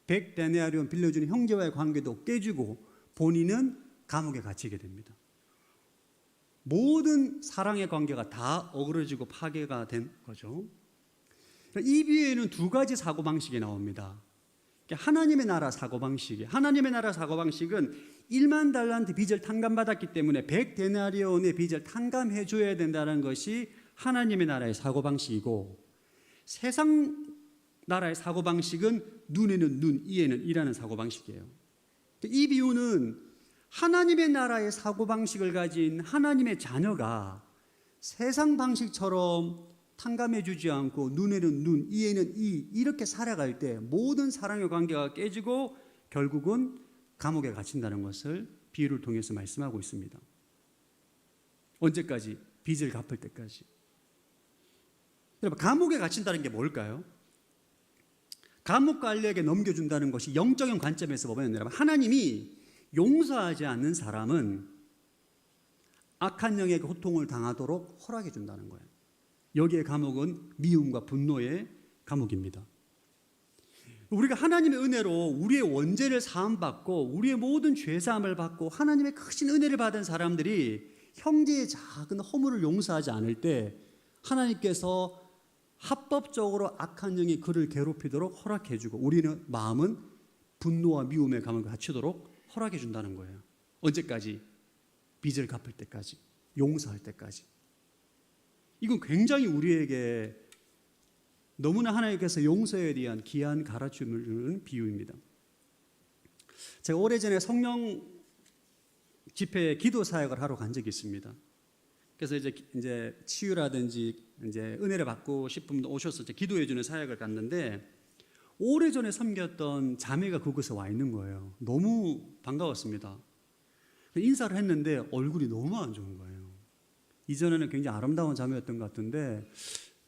100데나리온 빌려주는 형제와의 관계도 깨지고 본인은 감옥에 갇히게 됩니다. 모든 사랑의 관계가 다 어그러지고 파괴가 된 거죠. 이 비유에는 두 가지 사고방식이 나옵니다. 하나님의 나라 사고방식이에요. 하나님의 나라 사고방식은 1만 달란트 빚을 탕감받았기 때문에 100데나리온의 빚을 탕감해 줘야 된다는 것이 하나님의 나라의 사고방식이고, 세상 나라의 사고방식은 눈에는 눈, 이에는 이라는 사고방식이에요. 이 비유는 하나님의 나라의 사고방식을 가진 하나님의 자녀가 세상 방식처럼 탕감해 주지 않고 눈에는 눈, 이에는 이 이렇게 살아갈 때 모든 사랑의 관계가 깨지고 결국은 감옥에 갇힌다는 것을 비유를 통해서 말씀하고 있습니다. 언제까지? 빚을 갚을 때까지. 여러분, 감옥에 갇힌다는 게 뭘까요? 감옥 관리에게 넘겨준다는 것이 영적인 관점에서 보면 여러분, 하나님이 용서하지 않는 사람은 악한 영에게 고통을 당하도록 허락해 준다는 거예요. 여기에 감옥은 미움과 분노의 감옥입니다. 우리가 하나님의 은혜로 우리의 원죄를 사함받고 우리의 모든 죄사함을 받고 하나님의 크신 은혜를 받은 사람들이 형제의 작은 허물을 용서하지 않을 때 하나님께서 합법적으로 악한 영이 그를 괴롭히도록 허락해주고 우리는 마음은 분노와 미움의 감옥에 갇히도록 허락해 준다는 거예요. 언제까지? 빚을 갚을 때까지, 용서할 때까지. 이건 굉장히 우리에게 너무나 하나님께서 용서에 대한 귀한 가르침을 주는 비유입니다. 제가 오래전에 성령 집회에 기도 사역을 하러 간 적이 있습니다. 그래서 이제 치유라든지 이제 은혜를 받고 싶은 분 오셔서 기도해 주는 사역을 갔는데 오래전에 섬겼던 자매가 그곳에 와 있는 거예요. 너무 반가웠습니다. 인사를 했는데 얼굴이 너무 안 좋은 거예요. 이전에는 굉장히 아름다운 자매였던 것 같은데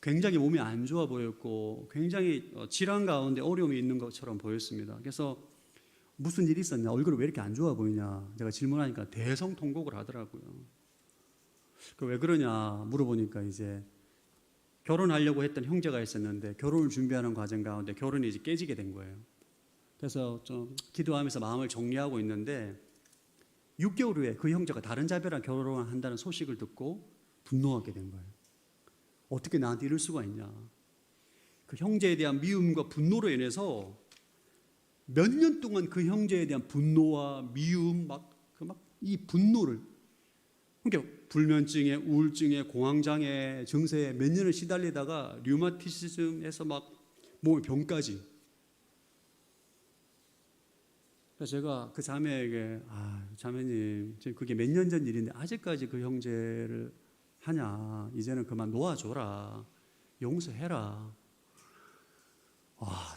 굉장히 몸이 안 좋아 보였고 굉장히 질환 가운데 어려움이 있는 것처럼 보였습니다. 그래서 무슨 일이 있었냐, 얼굴이 왜 이렇게 안 좋아 보이냐 제가 질문하니까 대성통곡을 하더라고요. 왜 그러냐 물어보니까 이제 결혼하려고 했던 형제가 있었는데 결혼을 준비하는 과정 가운데 결혼이 이제 깨지게 된 거예요. 그래서 좀 기도하면서 마음을 정리하고 있는데 6개월 후에 그 형제가 다른 자매랑 결혼을 한다는 소식을 듣고 분노하게 된 거예요. 어떻게 나한테 이럴 수가 있냐. 그 형제에 대한 미움과 분노로 인해서 몇 년 동안 그 형제에 대한 분노와 미움 이 분노를, 그러니까 불면증에 우울증에 공황장애 증세에 몇 년을 시달리다가 류마티즘에서 막 몸의 병까지. 그래서 제가 그 자매에게 자매님 지금 그게 몇 년 전 일인데 아직까지 그 형제를 하냐, 이제는 그만 놓아줘라, 용서해라.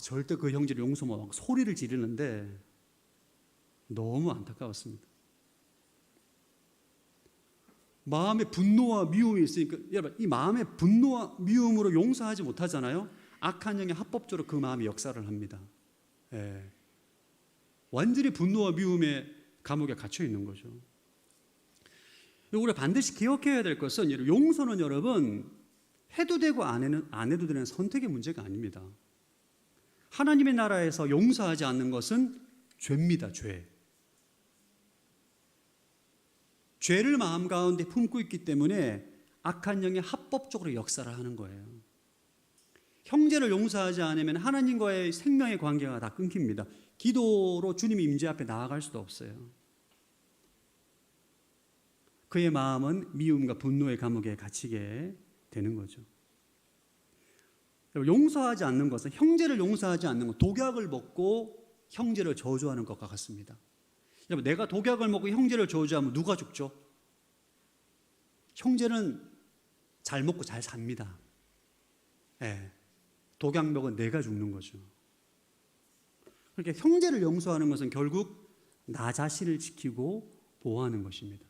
절대 그 형제를 용서하면 막 소리를 지르는데 너무 안타까웠습니다. 마음에 분노와 미움이 있으니까 여러분, 이 마음의 분노와 미움으로 용서하지 못하잖아요. 악한 영이 합법적으로 그 마음이 역사를 합니다. 완전히 분노와 미움의 감옥에 갇혀 있는 거죠. 우리가 반드시 기억해야 될 것은 용서는 여러분 해도 되고 안 해도 되는 선택의 문제가 아닙니다. 하나님의 나라에서 용서하지 않는 것은 죄입니다. 죄를 마음 가운데 품고 있기 때문에 악한 영이 합법적으로 역사를 하는 거예요. 형제를 용서하지 않으면 하나님과의 생명의 관계가 다 끊깁니다. 기도로 주님 임재 앞에 나아갈 수도 없어요. 그의 마음은 미움과 분노의 감옥에 갇히게 되는 거죠. 용서하지 않는 것은, 형제를 용서하지 않는 것, 독약을 먹고 형제를 저주하는 것과 같습니다. 여러분, 내가 독약을 먹고 형제를 저주하면 누가 죽죠? 형제는 잘 먹고 잘 삽니다. 예. 독약먹은 내가 죽는 거죠. 그러니까 형제를 용서하는 것은 결국 나 자신을 지키고 보호하는 것입니다.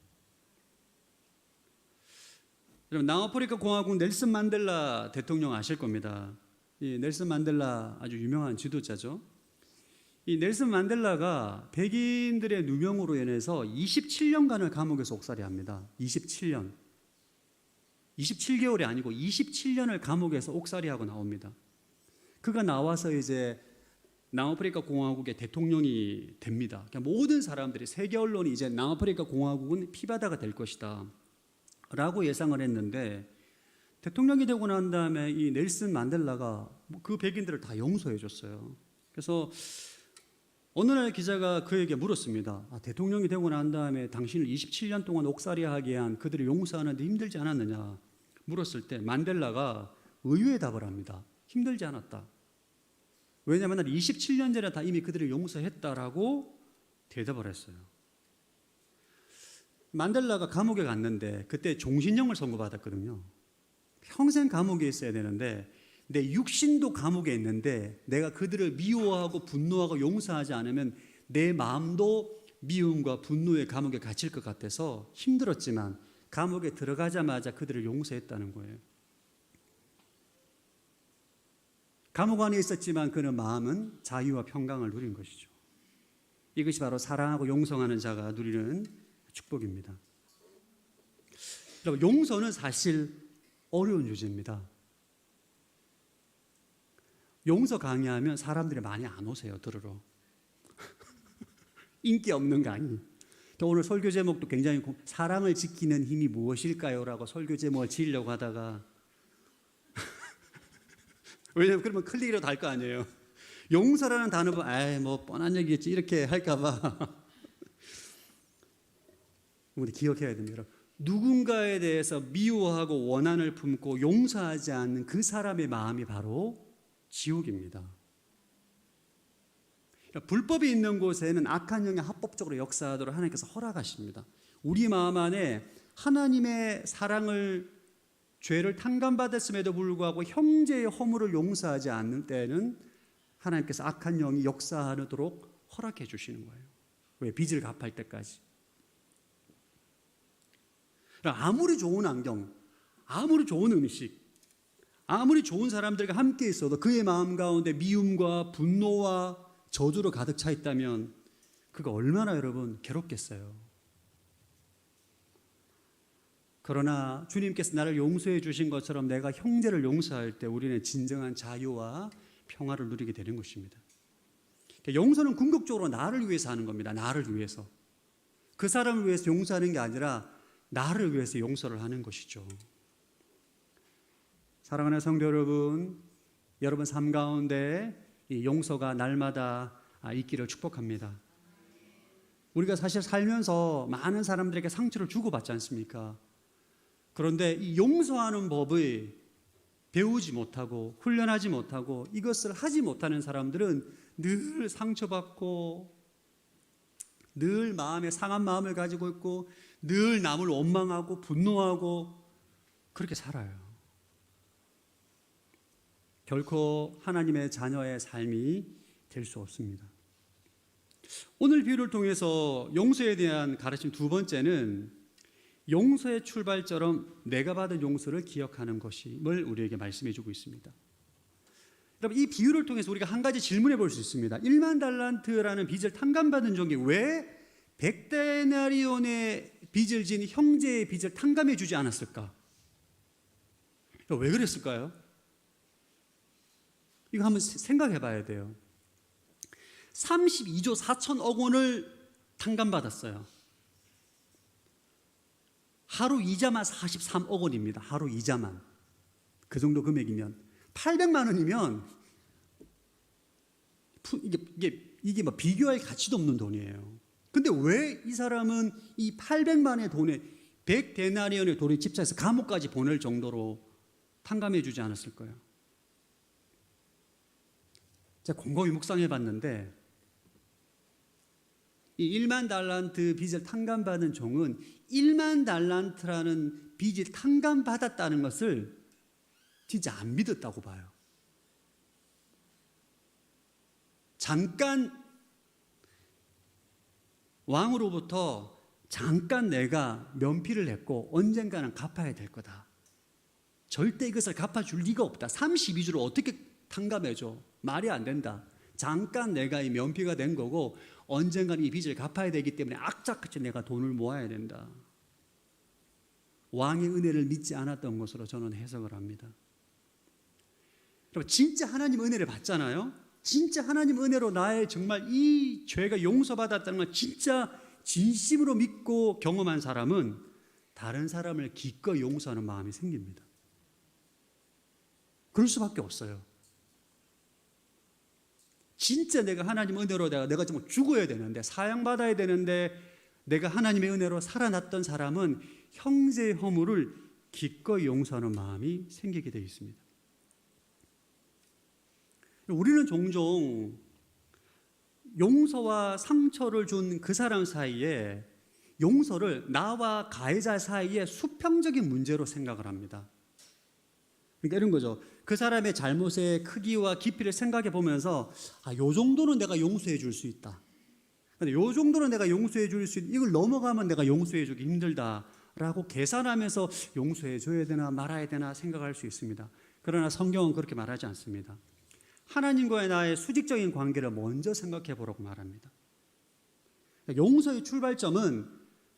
여러분, 남아프리카 공화국 넬슨 만델라 대통령 아실 겁니다. 이 넬슨 만델라 아주 유명한 지도자죠. 이 넬슨 만델라가 백인들의 누명으로 인해서 27년간을 감옥에서 옥살이합니다. 27년. 27개월이 아니고 27년을 감옥에서 옥살이하고 나옵니다. 그가 나와서 이제 남아프리카 공화국의 대통령이 됩니다. 그러니까 모든 사람들이, 세계 언론이 이제 남아프리카 공화국은 피바다가 될 것이다 라고 예상을 했는데, 대통령이 되고 난 다음에 이 넬슨 만델라가 그 백인들을 다 용서해 줬어요. 그래서 어느 날 기자가 그에게 물었습니다. 대통령이 되고 난 다음에 당신을 27년 동안 옥살이하게 한 그들을 용서하는데 힘들지 않았느냐 물었을 때 만델라가 의외의 답을 합니다. 힘들지 않았다. 왜냐하면 나는 27년 전에 다 이미 그들을 용서했다라고 대답을 했어요. 만델라가 감옥에 갔는데 그때 종신형을 선고받았거든요. 평생 감옥에 있어야 되는데 내 육신도 감옥에 있는데 내가 그들을 미워하고 분노하고 용서하지 않으면 내 마음도 미움과 분노의 감옥에 갇힐 것 같아서 힘들었지만 감옥에 들어가자마자 그들을 용서했다는 거예요. 감옥 안에 있었지만 그는 마음은 자유와 평강을 누린 것이죠. 이것이 바로 사랑하고 용서하는 자가 누리는 축복입니다. 여러분, 용서는 사실 어려운 주제입니다. 용서 강의하면 사람들이 많이 안 오세요, 들으러. 인기 없는 강의. 오늘 설교 제목도 굉장히 사랑을 지키는 힘이 무엇일까요? 라고 설교 제목을 지으려고 하다가 왜냐면 그러면 클릭이라도 할 거 아니에요. 용서라는 단어 보면 아이 뭐 뻔한 얘기겠지 이렇게 할까 봐. 우리 기억해야 됩니다. 누군가에 대해서 미워하고 원한을 품고 용서하지 않는 그 사람의 마음이 바로 지옥입니다. 불법이 있는 곳에는 악한 영이 합법적으로 역사하도록 하나님께서 허락하십니다. 우리 마음 안에 하나님의 사랑을, 죄를 탕감받았음에도 불구하고 형제의 허물을 용서하지 않는 때는 하나님께서 악한 영이 역사하도록 허락해 주시는 거예요. 왜? 빚을 갚을 때까지. 아무리 좋은 안경, 아무리 좋은 음식, 아무리 좋은 사람들과 함께 있어도 그의 마음 가운데 미움과 분노와 저주로 가득 차 있다면 그가 얼마나 여러분 괴롭겠어요. 그러나 주님께서 나를 용서해 주신 것처럼 내가 형제를 용서할 때 우리는 진정한 자유와 평화를 누리게 되는 것입니다. 용서는 궁극적으로 나를 위해서 하는 겁니다. 나를 위해서. 그 사람을 위해서 용서하는 게 아니라 나를 위해서 용서를 하는 것이죠. 사랑하는 성도 여러분, 여러분 삶 가운데 이 용서가 날마다 있기를 축복합니다. 우리가 사실 살면서 많은 사람들에게 상처를 주고받지 않습니까? 그런데 이 용서하는 법을 배우지 못하고 훈련하지 못하고 이것을 하지 못하는 사람들은 늘 상처받고 늘 마음에 상한 마음을 가지고 있고 늘 남을 원망하고 분노하고 그렇게 살아요. 결코 하나님의 자녀의 삶이 될 수 없습니다. 오늘 비유를 통해서 용서에 대한 가르침 두 번째는 용서의 출발처럼 내가 받은 용서를 기억하는 것임을 우리에게 말씀해 주고 있습니다. 여러분, 이 비유를 통해서 우리가 한 가지 질문해 볼 수 있습니다. 1만 달란트라는 빚을 탕감받은 종이 왜 100데나리온의 빚을 진 형제의 빚을 탕감해 주지 않았을까? 왜 그랬을까요? 이거 한번 생각해 봐야 돼요. 32조 4천억 원을 탕감받았어요. 하루 이자만 43억 원입니다. 하루 이자만. 그 정도 금액이면 800만 원이면 이게 뭐 비교할 가치도 없는 돈이에요. 근데 왜 이 사람은 이 800만의 돈에 100데나리온의 돈을 집사해서 감옥까지 보낼 정도로 탕감해 주지 않았을까요? 제가 곰곰이 묵상해 봤는데 이 1만 달란트 빚을 탕감받은 종은 1만 달란트라는 빚이 탕감받았다는 것을 진짜 안 믿었다고 봐요. 잠깐 왕으로부터 잠깐 내가 면피를 했고 언젠가는 갚아야 될 거다. 절대 이것을 갚아줄 리가 없다. 32주를 어떻게 탕감해줘? 말이 안 된다. 잠깐 내가 이 면피가 된 거고 언젠가는 이 빚을 갚아야 되기 때문에 악착같이 내가 돈을 모아야 된다. 왕의 은혜를 믿지 않았던 것으로 저는 해석을 합니다. 여러분, 진짜 하나님 은혜를 받잖아요. 진짜 하나님 은혜로 나의 정말 이 죄가 용서받았다는 걸 진짜 진심으로 믿고 경험한 사람은 다른 사람을 기꺼이 용서하는 마음이 생깁니다. 그럴 수밖에 없어요. 진짜 내가 하나님 은혜로 내가 정말 죽어야 되는데, 사형받아야 되는데 내가 하나님의 은혜로 살아났던 사람은 형제의 허물을 기꺼이 용서하는 마음이 생기게 되어 있습니다. 우리는 종종 용서와 상처를 준 그 사람 사이에 용서를 나와 가해자 사이에 수평적인 문제로 생각을 합니다. 그러니까 이런 거죠. 그 사람의 잘못의 크기와 깊이를 생각해 보면서 요 정도는 내가 용서해 줄 수 있다. 근데 요 정도는 내가 용서해 줄 수 있다. 이걸 넘어가면 내가 용서해 주기 힘들다라고 계산하면서 용서해 줘야 되나 말아야 되나 생각할 수 있습니다. 그러나 성경은 그렇게 말하지 않습니다. 하나님과의 나의 수직적인 관계를 먼저 생각해 보라고 말합니다. 용서의 출발점은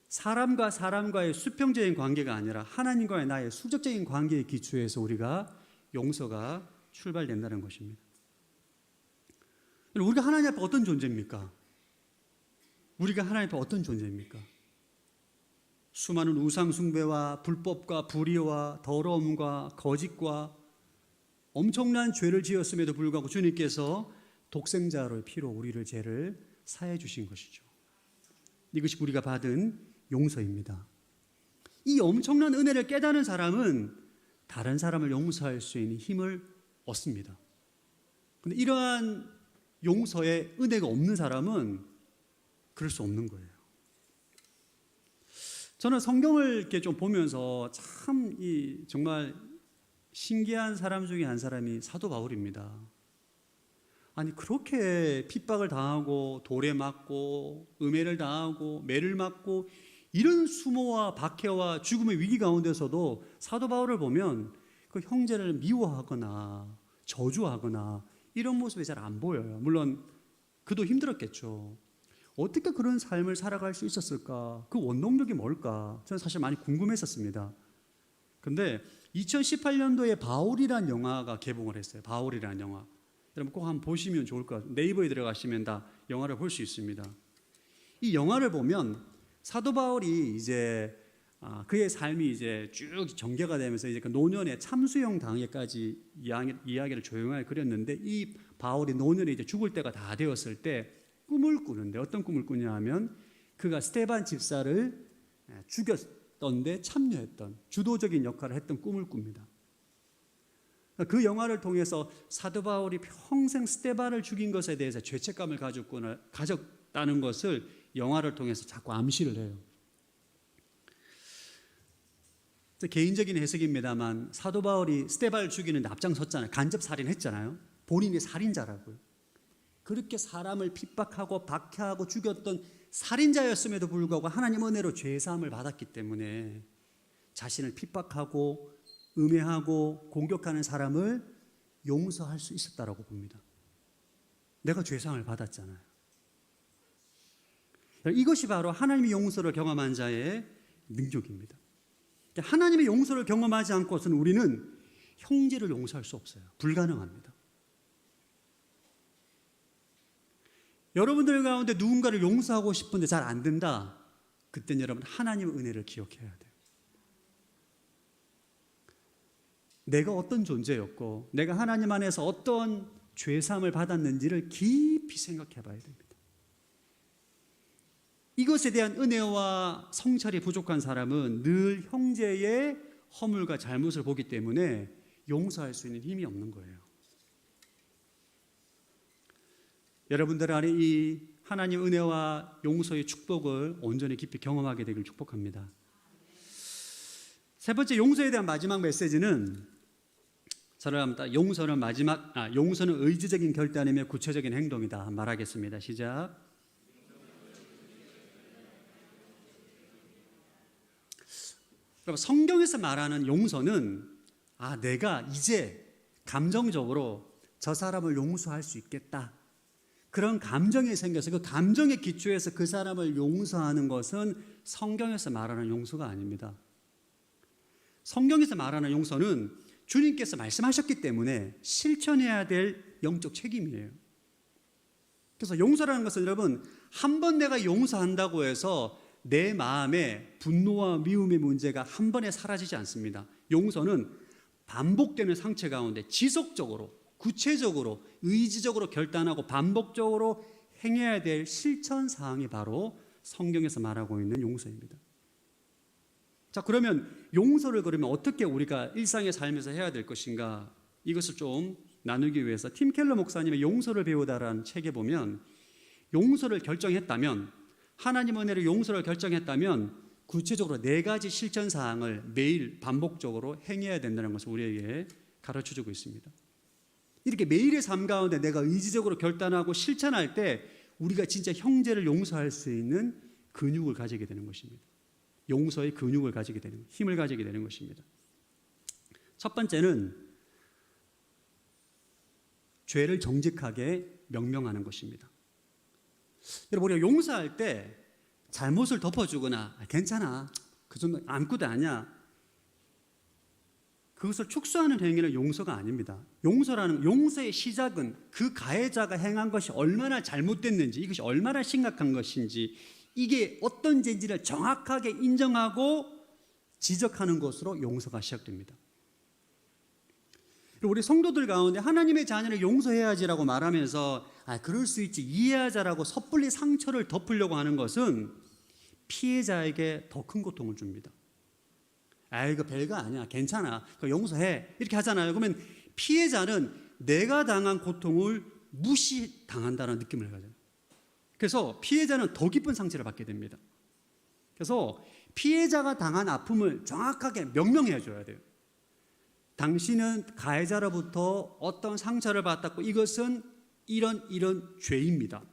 사람과 사람과의 수평적인 관계가 아니라 하나님과의 나의 수직적인 관계의 기초에서 우리가 용서가 출발된다는 것입니다. 우리가 하나님 앞에 어떤 존재입니까? 우리가 하나님 앞에 어떤 존재입니까? 수많은 우상 숭배와 불법과 불의와 더러움과 거짓과 엄청난 죄를 지었음에도 불구하고 주님께서 독생자로의 피로 우리를 죄를 사해 주신 것이죠. 이것이 우리가 받은 용서입니다. 이 엄청난 은혜를 깨닫는 사람은 다른 사람을 용서할 수 있는 힘을 얻습니다. 그런데 이러한 용서에 은혜가 없는 사람은 그럴 수 없는 거예요. 저는 성경을 이렇게 좀 보면서 참 정말 신기한 사람 중에 한 사람이 사도 바울입니다. 아니, 그렇게 핍박을 당하고 돌에 맞고 음해를 당하고 매를 맞고 이런 수모와 박해와 죽음의 위기 가운데서도 사도 바울을 보면 그 형제를 미워하거나 저주하거나 이런 모습이 잘 안 보여요. 물론 그도 힘들었겠죠. 어떻게 그런 삶을 살아갈 수 있었을까? 그 원동력이 뭘까? 저는 사실 많이 궁금했었습니다. 근데 2018년도에 바울이라는 영화가 개봉을 했어요. 바울이라는 영화. 여러분 꼭 한번 보시면 좋을 것 같아요. 네이버에 들어가시면 다 영화를 볼 수 있습니다. 이 영화를 보면 사도 바울이 이제 그의 삶이 이제 쭉 전개가 되면서 이제 그 노년에 참수형 당해까지 이야기를 조용하게 그렸는데, 이 바울이 노년에 이제 죽을 때가 다 되었을 때 꿈을 꾸는데 어떤 꿈을 꾸냐 하면 그가 스데반 집사를 죽였던데 참여했던 주도적인 역할을 했던 꿈을 꿉니다. 그 영화를 통해서 사도 바울이 평생 스데반을 죽인 것에 대해서 죄책감을 가졌다는 것을 영화를 통해서 자꾸 암시를 해요. 개인적인 해석입니다만 사도 바울이 스데반을 죽이는데 앞장섰잖아요. 간접 살인했잖아요. 본인이 살인자라고요. 그렇게 사람을 핍박하고 박해하고 죽였던 살인자였음에도 불구하고 하나님 은혜로 죄사함을 받았기 때문에 자신을 핍박하고 음해하고 공격하는 사람을 용서할 수 있었다라고 봅니다. 내가 죄사함을 받았잖아요. 이것이 바로 하나님의 용서를 경험한 자의 능력입니다. 하나님의 용서를 경험하지 않고서는 우리는 형제를 용서할 수 없어요. 불가능합니다. 여러분들 가운데 누군가를 용서하고 싶은데 잘 안 된다. 그때는 여러분 하나님의 은혜를 기억해야 돼요. 내가 어떤 존재였고 내가 하나님 안에서 어떤 죄사함을 받았는지를 깊이 생각해 봐야 됩니다. 이것에 대한 은혜와 성찰이 부족한 사람은 늘 형제의 허물과 잘못을 보기 때문에 용서할 수 있는 힘이 없는 거예요. 여러분들 안에 이 하나님 은혜와 용서의 축복을 온전히 깊이 경험하게 되길 축복합니다. 세 번째 용서에 대한 마지막 메시지는 저를 합니다. 용서는 의지적인 결단이며 구체적인 행동이다 말하겠습니다. 시작. 여러분, 성경에서 말하는 용서는 내가 이제 감정적으로 저 사람을 용서할 수 있겠다, 그런 감정이 생겨서 그 감정의 기초에서 그 사람을 용서하는 것은 성경에서 말하는 용서가 아닙니다. 성경에서 말하는 용서는 주님께서 말씀하셨기 때문에 실천해야 될 영적 책임이에요. 그래서 용서라는 것은 여러분, 한 번 내가 용서한다고 해서 내 마음에 분노와 미움의 문제가 한 번에 사라지지 않습니다. 용서는 반복되는 상처 가운데 지속적으로, 구체적으로, 의지적으로 결단하고 반복적으로 행해야 될 실천 사항이 바로 성경에서 말하고 있는 용서입니다. 자, 그러면 용서를 그러면 어떻게 우리가 일상의 삶에서 해야 될 것인가, 이것을 좀 나누기 위해서 팀 켈러 목사님의 용서를 배우다라는 책에 보면, 용서를 결정했다면, 하나님 은혜로 용서를 결정했다면 구체적으로 4가지 실천 사항을 매일 반복적으로 행해야 된다는 것을 우리에게 가르쳐주고 있습니다. 이렇게 매일의 삶 가운데 내가 의지적으로 결단하고 실천할 때 우리가 진짜 형제를 용서할 수 있는 근육을 가지게 되는 것입니다. 용서의 근육을 가지게 되는, 힘을 가지게 되는 것입니다. 첫 번째는 죄를 정직하게 명명하는 것입니다. 여러분, 우리가 용서할 때 잘못을 덮어주거나 괜찮아, 그 정도 아무것도 아니야, 그것을 축소하는 행위는 용서가 아닙니다. 용서의 시작은 그 가해자가 행한 것이 얼마나 잘못됐는지, 이것이 얼마나 심각한 것인지, 이게 어떤 죄인지를 정확하게 인정하고 지적하는 것으로 용서가 시작됩니다. 우리 성도들 가운데 하나님의 자녀를 용서해야지라고 말하면서 그럴 수 있지, 이해하자라고 섣불리 상처를 덮으려고 하는 것은 피해자에게 더 큰 고통을 줍니다. 이거 별거 아니야, 괜찮아, 그거 용서해, 이렇게 하잖아요. 그러면 피해자는 내가 당한 고통을 무시당한다는 느낌을 가져요. 그래서 피해자는 더 깊은 상처를 받게 됩니다. 그래서 피해자가 당한 아픔을 정확하게 명명해 줘야 돼요. 당신은 가해자로부터 어떤 상처를 받았고 이것은 이런 죄입니다.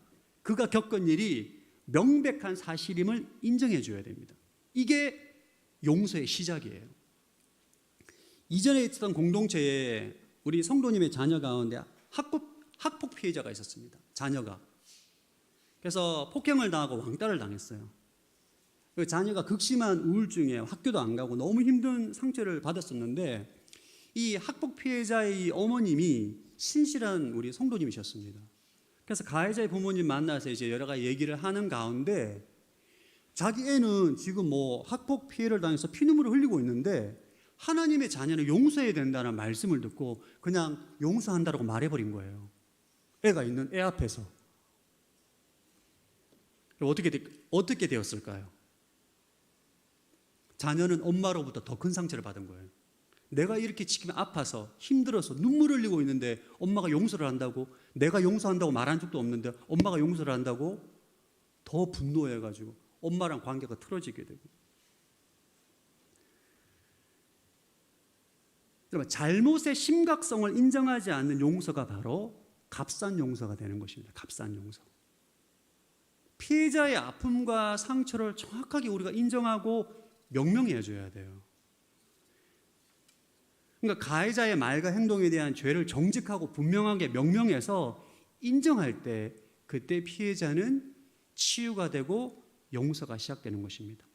그가 겪은 일이 명백한 사실임을 인정해 줘야 됩니다. 이게 용서의 시작이에요. 이전에 있었던 공동체에 우리 성도님의 자녀 가운데 학폭 피해자가 있었습니다. 자녀가. 그래서 폭행을 당하고 왕따를 당했어요. 그 자녀가 극심한 우울증에 학교도 안 가고 너무 힘든 상처를 받았었는데, 이 학폭 피해자의 어머님이 신실한 우리 성도님이셨습니다. 그래서 가해자의 부모님 만나서 이제 여러 가지 얘기를 하는 가운데, 자기 애는 지금 학폭 피해를 당해서 피눈물을 흘리고 있는데 하나님의 자녀는 용서해야 된다는 말씀을 듣고 그냥 용서한다라고 말해버린 거예요. 애가 있는 애 앞에서. 어떻게 되었을까요? 자녀는 엄마로부터 더 큰 상처를 받은 거예요. 내가 이렇게 지금 아파서 힘들어서 눈물을 흘리고 있는데 엄마가 용서를 한다고, 내가 용서한다고 말한 적도 없는데 엄마가 용서를 한다고 더 분노해가지고 엄마랑 관계가 틀어지게 되고. 여러분, 잘못의 심각성을 인정하지 않는 용서가 바로 값싼 용서가 되는 것입니다. 값싼 용서. 피해자의 아픔과 상처를 정확하게 우리가 인정하고 명명해 줘야 돼요. 그러니까 가해자의 말과 행동에 대한 죄를 정직하고 분명하게 명명해서 인정할 때, 그때 피해자는 치유가 되고 용서가 시작되는 것입니다.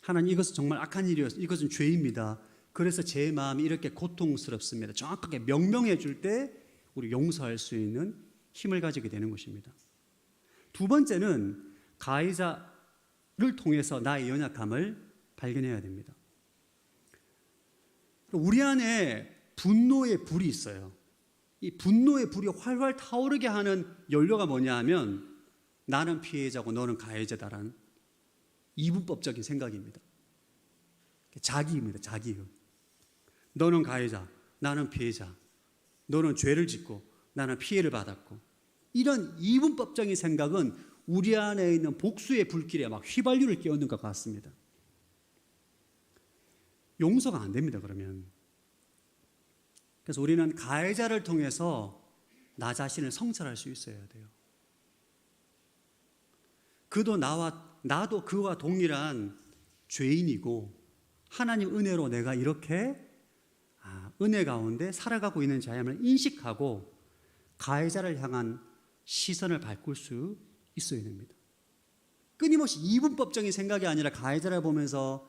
하나님, 이것은 정말 악한 일이었어, 이것은 죄입니다, 그래서 제 마음이 이렇게 고통스럽습니다, 정확하게 명명해 줄 때 우리 용서할 수 있는 힘을 가지게 되는 것입니다. 두 번째는 가해자를 통해서 나의 연약함을 발견해야 됩니다. 우리 안에 분노의 불이 있어요. 이 분노의 불이 활활 타오르게 하는 연료가 뭐냐 하면, 나는 피해자고 너는 가해자다라는 이분법적인 생각입니다. 자기입니다. 자기요. 너는 가해자, 나는 피해자. 너는 죄를 짓고 나는 피해를 받았고. 이런 이분법적인 생각은 우리 안에 있는 복수의 불길에 막 휘발유를 끼얹는 것 같습니다. 용서가 안 됩니다, 그러면. 그래서 우리는 가해자를 통해서 나 자신을 성찰할 수 있어야 돼요. 나도 그와 동일한 죄인이고 하나님 은혜로 내가 이렇게 은혜 가운데 살아가고 있는 자임을 인식하고 가해자를 향한 시선을 바꿀 수 있어야 됩니다. 끊임없이 이분법적인 생각이 아니라 가해자를 보면서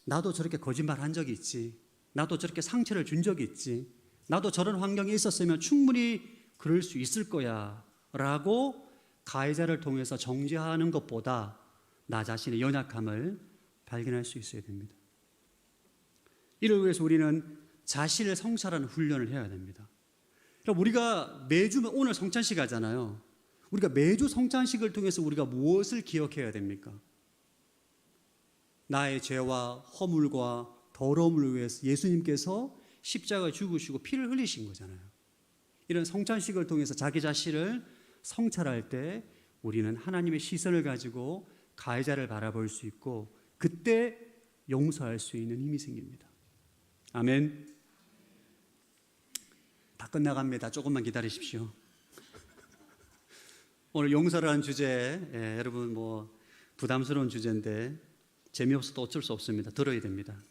나도 저렇게 거짓말한 적이 있지, 나도 저렇게 상처를 준 적이 있지, 나도 저런 환경에 있었으면 충분히 그럴 수 있을 거야 라고 가해자를 통해서 정죄하는 것보다 나 자신의 연약함을 발견할 수 있어야 됩니다. 이를 위해서 우리는 자신을 성찰하는 훈련을 해야 됩니다. 그럼 우리가 매주 오늘 성찬식 하잖아요. 우리가 매주 성찬식을 통해서 우리가 무엇을 기억해야 됩니까? 나의 죄와 허물과 더러움을 위해서 예수님께서 십자가에 죽으시고 피를 흘리신 거잖아요. 이런 성찬식을 통해서 자기 자신을 성찰할 때 우리는 하나님의 시선을 가지고 가해자를 바라볼 수 있고 그때 용서할 수 있는 힘이 생깁니다. 아멘. 다 끝나갑니다. 조금만 기다리십시오. 오늘 용서라는 주제, 여러분 뭐 부담스러운 주제인데 재미없어도 어쩔 수 없습니다. 들어야 됩니다.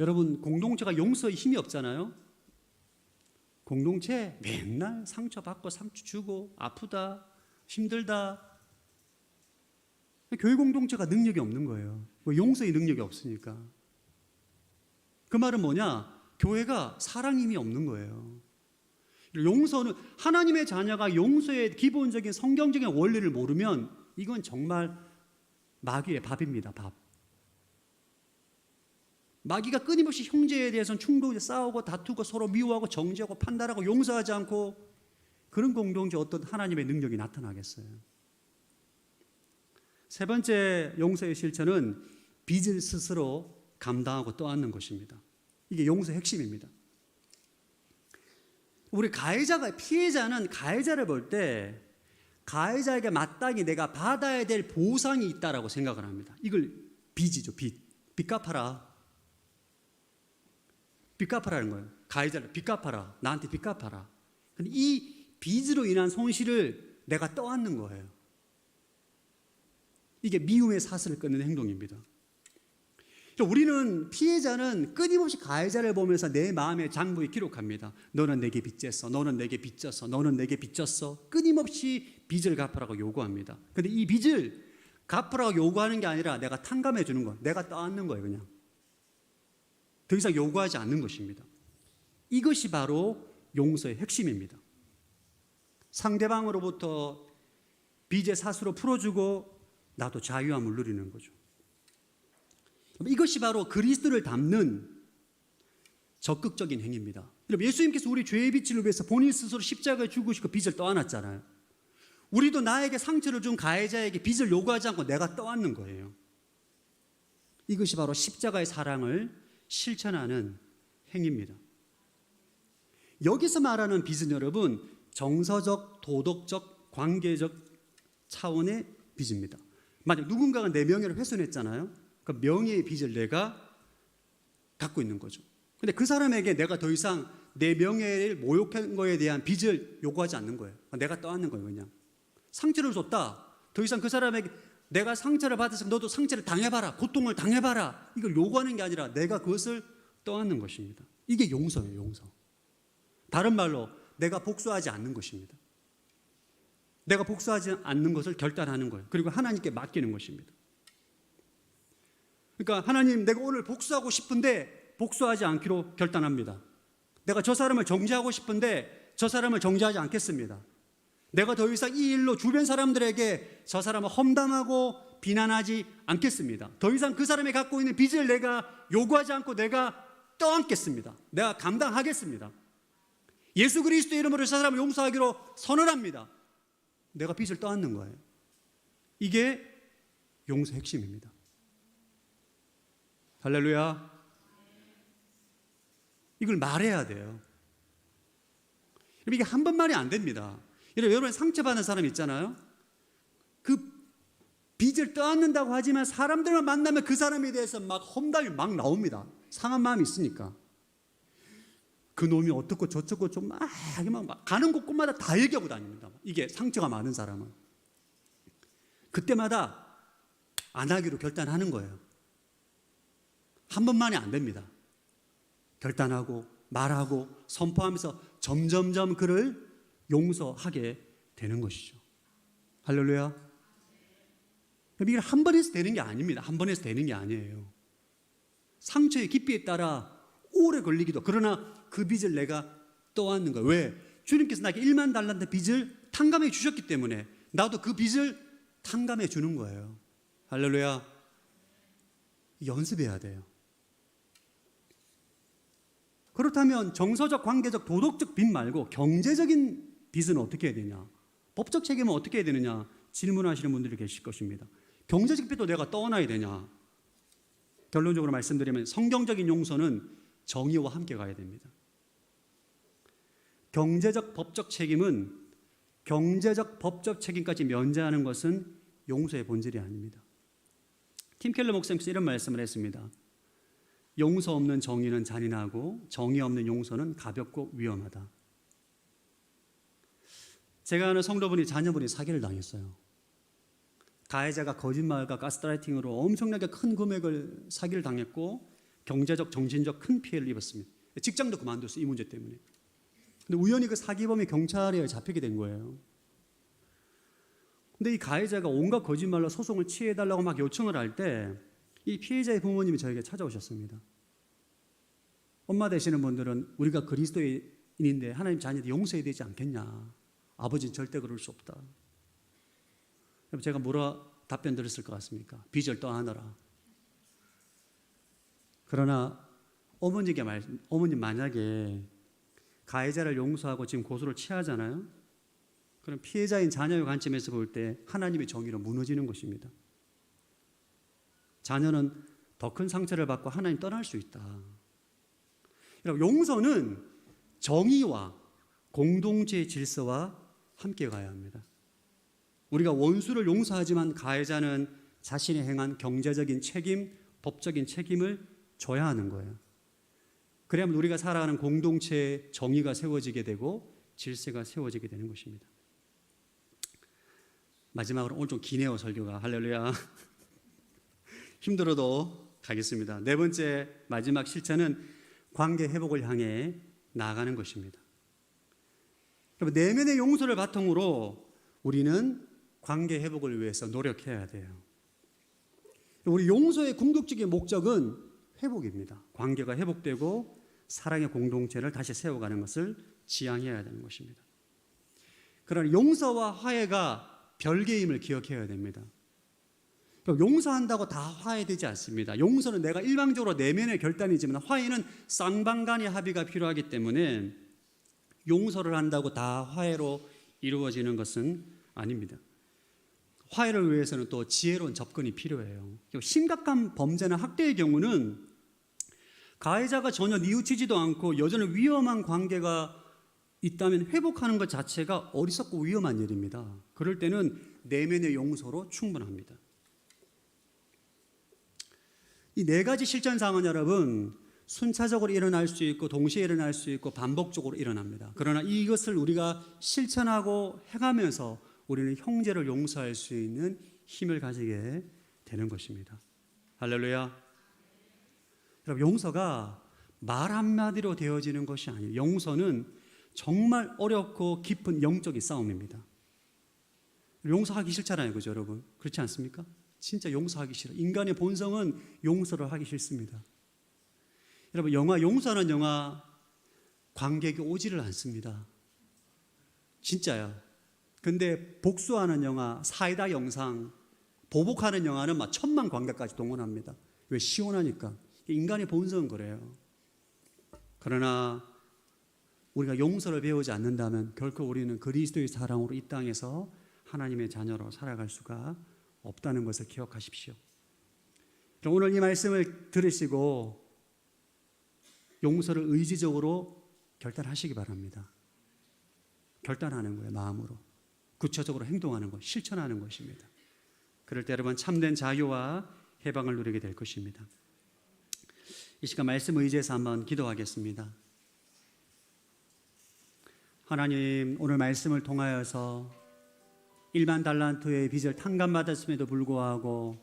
여러분 공동체가 용서에 힘이 없잖아요. 공동체 맨날 상처받고 상처 주고 아프다 힘들다. 교회 공동체가 능력이 없는 거예요. 용서의 능력이 없으니까. 그 말은 뭐냐? 교회가 사랑 힘이 없는 거예요. 용서는 하나님의 자녀가 용서의 기본적인 성경적인 원리를 모르면 이건 정말 마귀의 밥입니다. 밥. 마귀가 끊임없이 형제에 대해서는 충돌에 싸우고 다투고 서로 미워하고 정죄하고 판단하고 용서하지 않고 그런 공동체 어떤 하나님의 능력이 나타나겠어요. 세 번째 용서의 실천은 빚을 스스로 감당하고 떠안는 것입니다. 이게 용서의 핵심입니다. 우리 피해자는 가해자를 볼 때 가해자에게 마땅히 내가 받아야 될 보상이 있다라고 생각을 합니다. 이걸 빚이죠, 빚. 빚 갚아라. 빚 갚아라는 거예요. 가해자를 빚 갚아라. 나한테 빚 갚아라. 근데 이 빚으로 인한 손실을 내가 떠안는 거예요. 이게 미움의 사슬을 끊는 행동입니다. 우리는 피해자는 끊임없이 가해자를 보면서 내 마음의 장부에 기록합니다. 너는 내게 빚졌어. 너는 내게 빚졌어. 너는 내게 빚졌어. 끊임없이 빚을 갚으라고 요구합니다. 그런데 이 빚을 갚으라고 요구하는 게 아니라 내가 탕감해 주는 거예요. 내가 떠안는 거예요, 그냥. 더 이상 요구하지 않는 것입니다. 이것이 바로 용서의 핵심입니다. 상대방으로부터 빚의 사수로 풀어주고 나도 자유함을 누리는 거죠. 이것이 바로 그리스도를 닮는 적극적인 행위입니다. 예수님께서 우리 죄의 빚을 위해서 본인 스스로 십자가에 죽으시고 빚을 떠안았잖아요. 우리도 나에게 상처를 준 가해자에게 빚을 요구하지 않고 내가 떠안는 거예요. 이것이 바로 십자가의 사랑을 실천하는 행위입니다. 여기서 말하는 빚은 여러분 정서적, 도덕적, 관계적 차원의 빚입니다. 만약 누군가가 내 명예를 훼손했잖아요. 그 명예의 빚을 내가 갖고 있는 거죠. 근데 그 사람에게 내가 더 이상 내 명예를 모욕한 거에 대한 빚을 요구하지 않는 거예요. 내가 떠안는 거예요, 그냥. 상처를 줬다. 더 이상 그 사람에게 내가 상처를 받았으면 너도 상처를 당해봐라. 고통을 당해봐라. 이걸 요구하는 게 아니라 내가 그것을 떠안는 것입니다. 이게 용서예요, 용서. 다른 말로 내가 복수하지 않는 것입니다. 내가 복수하지 않는 것을 결단하는 거예요. 그리고 하나님께 맡기는 것입니다. 그러니까 하나님, 내가 오늘 복수하고 싶은데 복수하지 않기로 결단합니다. 내가 저 사람을 정죄하고 싶은데 저 사람을 정죄하지 않겠습니다. 내가 더 이상 이 일로 주변 사람들에게 저 사람을 험담하고 비난하지 않겠습니다. 더 이상 그 사람이 갖고 있는 빚을 내가 요구하지 않고 내가 떠안겠습니다. 내가 감당하겠습니다. 예수 그리스도의 이름으로 저 사람을 용서하기로 선언합니다. 내가 빚을 떠안는 거예요. 이게 용서의 핵심입니다. 할렐루야. 이걸 말해야 돼요. 이게 한 번만이 안 됩니다. 여러분 상처받는 사람 있잖아요. 그 빚을 떠안는다고 하지만 사람들만 만나면 그 사람에 대해서 막 험담이 막 나옵니다. 상한 마음이 있으니까. 그 놈이 어떻고 저쩌고 좀 막 가는 곳곳마다 다 얘기하고 다닙니다. 이게 상처가 많은 사람은. 그때마다 안 하기로 결단하는 거예요. 한 번만이 안 됩니다. 결단하고 말하고 선포하면서 점점점 그를 용서하게 되는 것이죠. 할렐루야. 이게 한 번에서 되는 게 아닙니다. 한 번에서 되는 게 아니에요. 상처의 깊이에 따라 오래 걸리기도. 그러나 그 빚을 내가 떠안는 거예요. 왜? 주님께서 나에게 1만 달란트 빚을 탕감해 주셨기 때문에 나도 그 빚을 탕감해 주는 거예요. 할렐루야. 연습해야 돼요. 그렇다면 정서적, 관계적, 도덕적 빚 말고 경제적인 빚은 어떻게 해야 되냐? 법적 책임은 어떻게 해야 되느냐? 질문하시는 분들이 계실 것입니다. 경제적 빚도 내가 떠안아야 되냐? 결론적으로 말씀드리면 성경적인 용서는 정의와 함께 가야 됩니다. 경제적, 법적 책임은 경제적, 법적 책임까지 면제하는 것은 용서의 본질이 아닙니다. 팀 켈러 목사님께서 이런 말씀을 했습니다. 용서 없는 정의는 잔인하고 정의 없는 용서는 가볍고 위험하다. 제가 아는 성도분이 자녀분이 사기를 당했어요. 가해자가 거짓말과 가스라이팅으로 엄청나게 큰 금액을 사기를 당했고 경제적, 정신적 큰 피해를 입었습니다. 직장도 그만뒀어요. 이 문제 때문에. 근데 우연히 그 사기범이 경찰에 잡히게 된 거예요. 근데 이 가해자가 온갖 거짓말로 소송을 취해달라고 막 요청을 할 때 이 피해자의 부모님이 저에게 찾아오셨습니다. 엄마 되시는 분들은 우리가 그리스도인인데 하나님 자녀들 용서해야 되지 않겠냐. 아버지는 절대 그럴 수 없다. 제가 뭐라 답변 드렸을 것 같습니까? 빚을 떠안아라. 그러나 어머님 만약에 가해자를 용서하고 지금 고소를 취하잖아요. 그럼 피해자인 자녀의 관점에서 볼 때 하나님의 정의로 무너지는 것입니다. 자녀는 더 큰 상처를 받고 하나님 떠날 수 있다. 용서는 정의와 공동체의 질서와 함께 가야 합니다. 우리가 원수를 용서하지만 가해자는 자신이 행한 경제적인 책임, 법적인 책임을 져야 하는 거예요. 그래야만 우리가 살아가는 공동체의 정의가 세워지게 되고 질서가 세워지게 되는 것입니다. 마지막으로 오늘 좀 기네요 설교가. 할렐루야. 힘들어도 가겠습니다. 네 번째 마지막 실천은 관계 회복을 향해 나아가는 것입니다. 여러분, 내면의 용서를 바탕으로 우리는 관계 회복을 위해서 노력해야 돼요. 우리 용서의 궁극적인 목적은 회복입니다. 관계가 회복되고 사랑의 공동체를 다시 세워가는 것을 지향해야 되는 것입니다. 그러나 용서와 화해가 별개임을 기억해야 됩니다. 용서한다고 다 화해되지 않습니다. 용서는 내가 일방적으로 내면의 결단이지만 화해는 쌍방간의 합의가 필요하기 때문에 용서를 한다고 다 화해로 이루어지는 것은 아닙니다. 화해를 위해서는 또 지혜로운 접근이 필요해요. 심각한 범죄나 학대의 경우는 가해자가 전혀 뉘우치지도 않고 여전히 위험한 관계가 있다면 회복하는 것 자체가 어리석고 위험한 일입니다. 그럴 때는 내면의 용서로 충분합니다. 이 네 가지 실천사항은 여러분 순차적으로 일어날 수 있고 동시에 일어날 수 있고 반복적으로 일어납니다. 그러나 이것을 우리가 실천하고 해가면서 우리는 형제를 용서할 수 있는 힘을 가지게 되는 것입니다. 할렐루야. 여러분, 용서가 말 한마디로 되어지는 것이 아니에요. 용서는 정말 어렵고 깊은 영적인 싸움입니다. 용서하기 싫잖아요, 그죠, 여러분? 그렇지 않습니까? 진짜 용서하기 싫어. 인간의 본성은 용서를 하기 싫습니다. 여러분, 용서하는 영화 관객이 오지를 않습니다. 진짜요. 근데 복수하는 영화, 사이다 영상, 보복하는 영화는 막 1000만 관객까지 동원합니다. 왜? 시원하니까. 인간의 본성은 그래요. 그러나 우리가 용서를 배우지 않는다면 결코 우리는 그리스도의 사랑으로 이 땅에서 하나님의 자녀로 살아갈 수가 없다는 것을 기억하십시오. 오늘 이 말씀을 들으시고 용서를 의지적으로 결단하시기 바랍니다. 결단하는 거예요, 마음으로. 구체적으로 행동하는 것, 실천하는 것입니다. 그럴 때 여러분 참된 자유와 해방을 누리게 될 것입니다. 이 시간 말씀 의지해서 한번 기도하겠습니다. 하나님, 오늘 말씀을 통하여서 1만 달란트의 빚을 탕감받았음에도 불구하고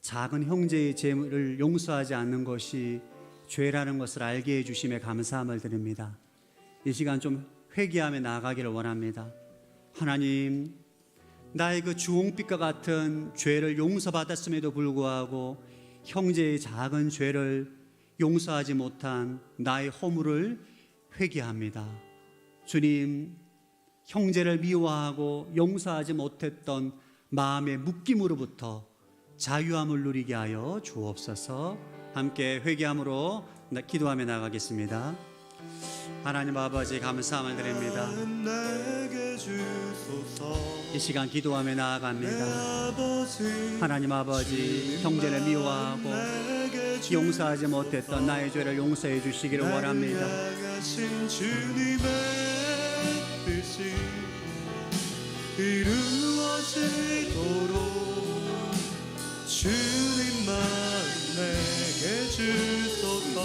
작은 형제의 죄를 용서하지 않는 것이 죄라는 것을 알게 해주심에 감사함을 드립니다. 이 시간 좀 회개하며 나아가기를 원합니다. 하나님, 나의 그 주홍빛과 같은 죄를 용서받았음에도 불구하고 형제의 작은 죄를 용서하지 못한 나의 허물을 회개합니다. 주님, 형제를 미워하고 용서하지 못했던 마음의 묶임으로부터 자유함을 누리게 하여 주옵소서. 함께 회개함으로 기도하며 나가겠습니다. 하나님 아버지, 감사함을 드립니다. 이 시간 기도하며 나아갑니다. 하나님 아버지, 형제를 미워하고 용서하지 못했던 나의 죄를 용서해 주시기를 원합니다. 이루어지도록 주님만 내게 주소서.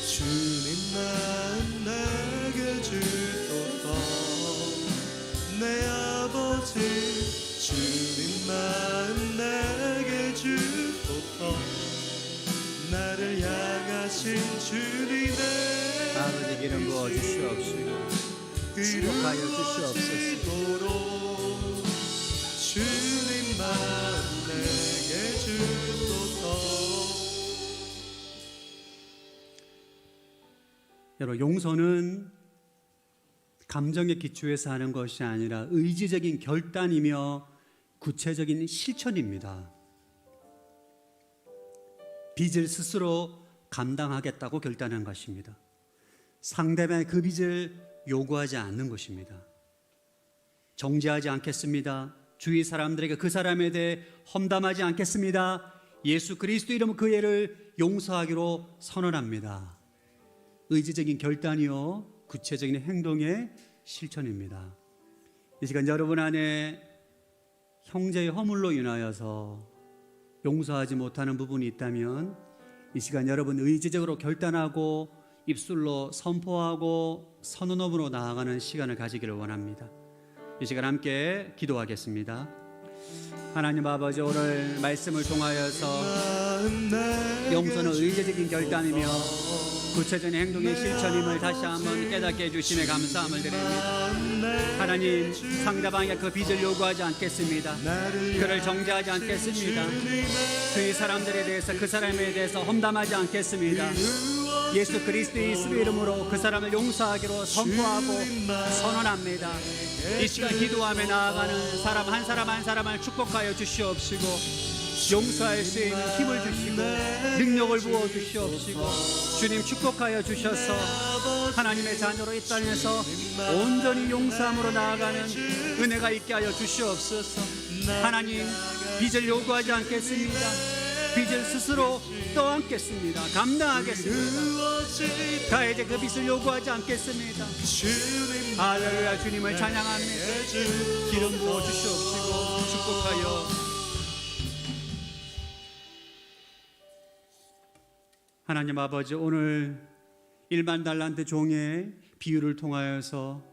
주님만 내게 주소서. 내 아버지, 주님만 내게 주소서. 나를 향하신 주님의 아버지 기름 부어 주시옵시고 축복하여 주시옵소서. 주님만 내게 주소서. 여러분, 용서는 감정의 기초에서 하는 것이 아니라 의지적인 결단이며 구체적인 실천입니다. 빚을 스스로 감당하겠다고 결단한 것입니다. 상대방의 그 빚을 요구하지 않는 것입니다. 정죄하지 않겠습니다. 주위 사람들에게 그 사람에 대해 험담하지 않겠습니다. 예수 그리스도 이름 그 애를 용서하기로 선언합니다. 의지적인 결단이요 구체적인 행동의 실천입니다. 이 시간 여러분 안에 형제의 허물로 인하여서 용서하지 못하는 부분이 있다면 이 시간 여러분 의지적으로 결단하고 입술로 선포하고 선언으로 나아가는 시간을 가지기를 원합니다. 이 시간 함께 기도하겠습니다. 하나님 아버지, 오늘 말씀을 통하여서 용서는 의지적인 결단이며 구체적인 행동의 실천임을 다시 한번 깨닫게 해주심에 감사함을 드립니다. 하나님, 상대방에게 그 빚을 요구하지 않겠습니다. 그를 정죄하지 않겠습니다. 주위 사람들에 대해서 그 사람에 대해서 험담하지 않겠습니다. 예수 그리스도의 이름으로 그 사람을 용서하기로 선포하고 선언합니다. 이 시간 기도하며 나아가는 사람 한 사람 한 사람을 축복하여 주시옵시고 용서할 수 있는 힘을 주시고 능력을 부어 주시옵시고 주님 축복하여 주셔서 하나님의 자녀로 이 땅에서 온전히 용서함으로 나아가는 은혜가 있게 하여 주시옵소서. 하나님, 빚을 요구하지 않겠습니다. 빚을 스스로 떠안겠습니다. 감당하겠습니다. 다에게 그 빚을 요구하지 않겠습니다. 할렐루야. 주님을 찬양합니다. 기름 부어 주시옵시고 축복하여 하나님 아버지, 오늘 1만 달란트 종의 비유를 통하여서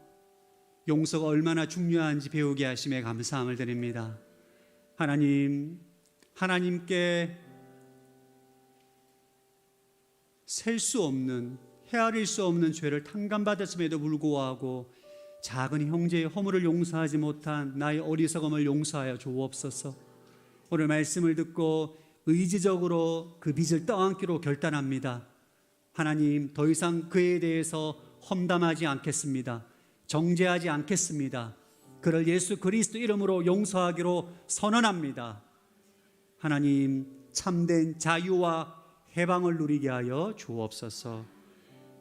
용서가 얼마나 중요한지 배우게 하심에 감사함을 드립니다. 하나님, 하나님께 셀 수 없는, 헤아릴 수 없는 죄를 탕감받았음에도 불구하고 작은 형제의 허물을 용서하지 못한 나의 어리석음을 용서하여 주옵소서. 오늘 말씀을 듣고 의지적으로 그 빚을 떠안기로 결단합니다. 하나님, 더 이상 그에 대해서 험담하지 않겠습니다. 정죄하지 않겠습니다. 그를 예수 그리스도 이름으로 용서하기로 선언합니다. 하나님, 참된 자유와 해방을 누리게 하여 주옵소서.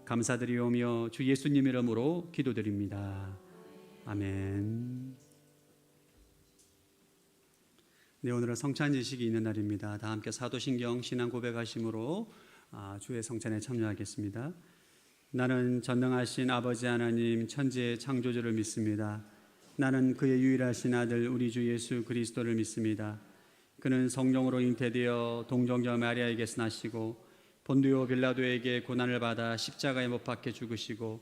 감사드리오며 주 예수님 이름으로 기도드립니다. 아멘. 네, 오늘은 성찬지식이 있는 날입니다. 다 함께 사도신경 신앙 고백하심으로 주의 성찬에 참여하겠습니다. 나는 전능하신 아버지 하나님 천지의 창조주를 믿습니다. 나는 그의 유일하신 아들 우리 주 예수 그리스도를 믿습니다. 그는 성령으로 잉태되어 동정녀 마리아에게서 나시고 본디오 빌라도에게 고난을 받아 십자가에 못 박혀 죽으시고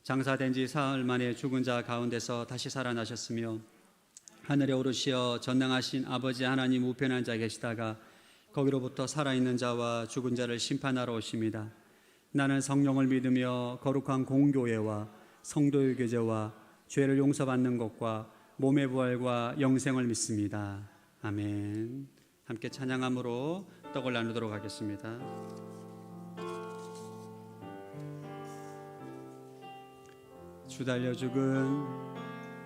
장사된 지 사흘 만에 죽은 자 가운데서 다시 살아나셨으며 하늘에 오르시어 전능하신 아버지 하나님 우편한 자 계시다가 거기로부터 살아있는 자와 죽은 자를 심판하러 오십니다. 나는 성령을 믿으며 거룩한 공교회와 성도의 교제와 죄를 용서받는 것과 몸의 부활과 영생을 믿습니다. 아멘. 함께 찬양함으로 떡을 나누도록 하겠습니다. 주 달려 죽은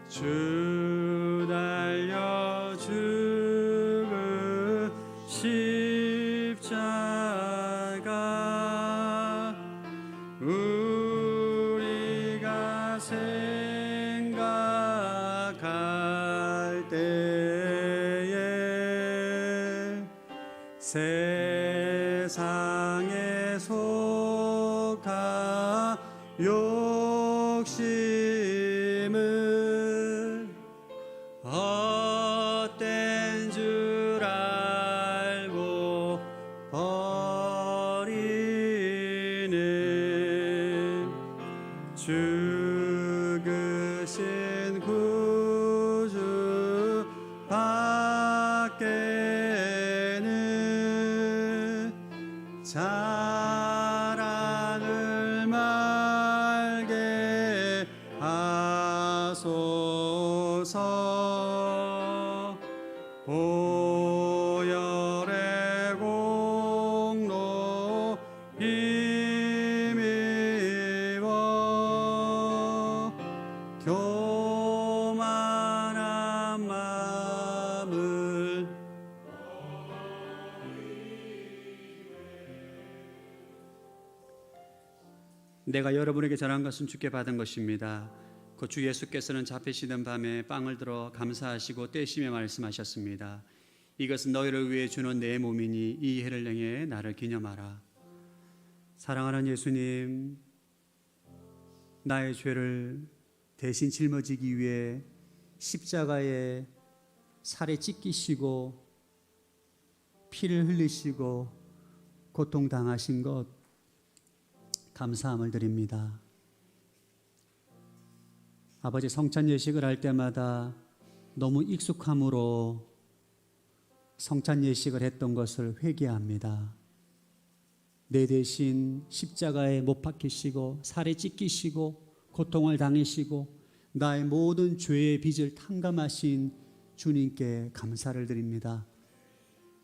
주 달려 죽은 십자가 우리가 생각할 때에 세상에 속하 욕심을 헛된 줄 알고 버리는 죽으신 구주 밖에는 자랑을 말게 하소서. 보혈의 공로 힘입어 교만한 마음을 내가 여러분에게 전한 것은 주께 받은 것입니다. 그 주 예수께서는 잡히시던 밤에 빵을 들어 감사하시고 떼시며 말씀하셨습니다. 이것은 너희를 위해 주는 내 몸이니 이 해를 행해 나를 기념하라. 사랑하는 예수님, 나의 죄를 대신 짊어지기 위해 십자가에 살에 찢기시고 피를 흘리시고 고통당하신 것 감사함을 드립니다. 아버지, 성찬 예식을 할 때마다 너무 익숙함으로 성찬 예식을 했던 것을 회개합니다. 내 대신 십자가에 못 박히시고 살에 찢기시고 고통을 당하시고 나의 모든 죄의 빚을 탕감하신 주님께 감사를 드립니다.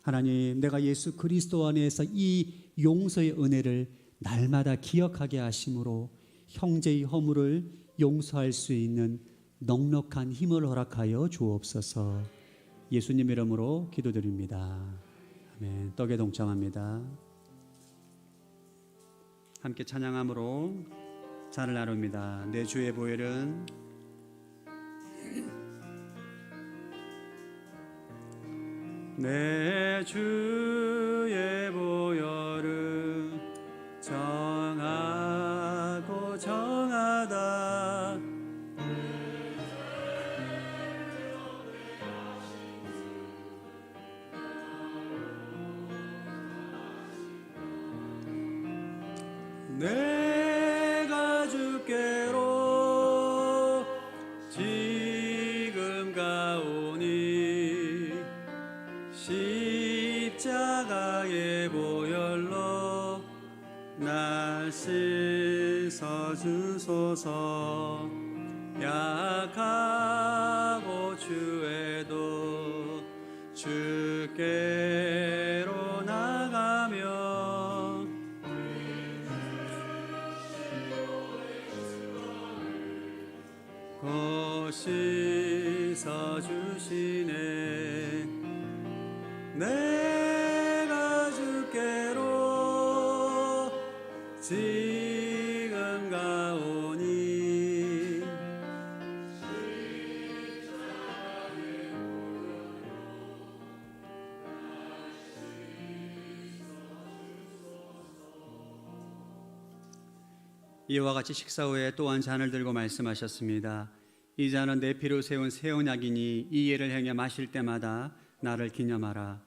하나님, 내가 예수 그리스도 안에서 이 용서의 은혜를 날마다 기억하게 하심으로 형제의 허물을 용서할 수 있는 넉넉한 힘을 허락하여 주옵소서. 예수님 이름으로 기도드립니다. 아멘. 떡에 동참합니다. 함께 찬양함으로 잔을 나눕니다. 내 주의 보혈은 내 주의 보혈은 정하고 정하다. 내가 주께로 지금 가오니 십자가의 보혈로 날 씻어 주소서. 약하고 주에도 주께로 나가며 곧 씻어 주시네. 내가 주께로 지금 가오니 이와 같이 식사 후에 또 한 잔을 들고 말씀하셨습니다. 이 잔은 내 피로 세운 새 언약이니 이 예를 행해 마실 때마다 나를 기념하라.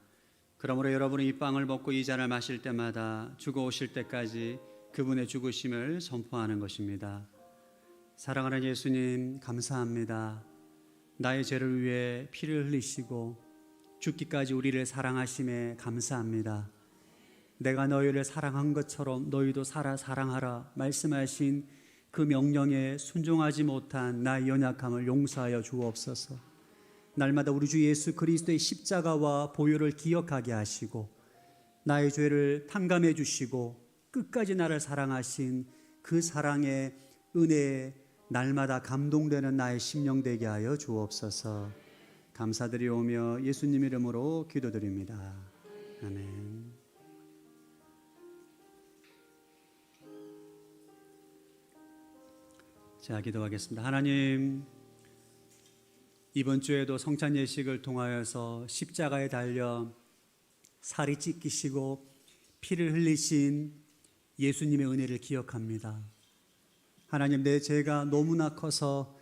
그러므로 여러분이 이 빵을 먹고 이 잔을 마실 때마다 죽어 오실 때까지 그분의 죽으심을 선포하는 것입니다. 사랑하는 예수님, 감사합니다. 나의 죄를 위해 피를 흘리시고 죽기까지 우리를 사랑하심에 감사합니다. 내가 너희를 사랑한 것처럼 너희도 사랑하라 말씀하신 그 명령에 순종하지 못한 나의 연약함을 용서하여 주옵소서. 날마다 우리 주 예수 그리스도의 십자가와 보혈을 기억하게 하시고 나의 죄를 탕감해 주시고 끝까지 나를 사랑하신 그 사랑의 은혜에 날마다 감동되는 나의 심령 되게 하여 주옵소서. 감사드리오며 예수님 이름으로 기도드립니다. 아멘. 자, 기도하겠습니다. 하나님, 이번 주에도 성찬 예식을 통하여서 십자가에 달려 살이 찢기시고 피를 흘리신 예수님의 은혜를 기억합니다. 하나님, 내 죄가 너무나 커서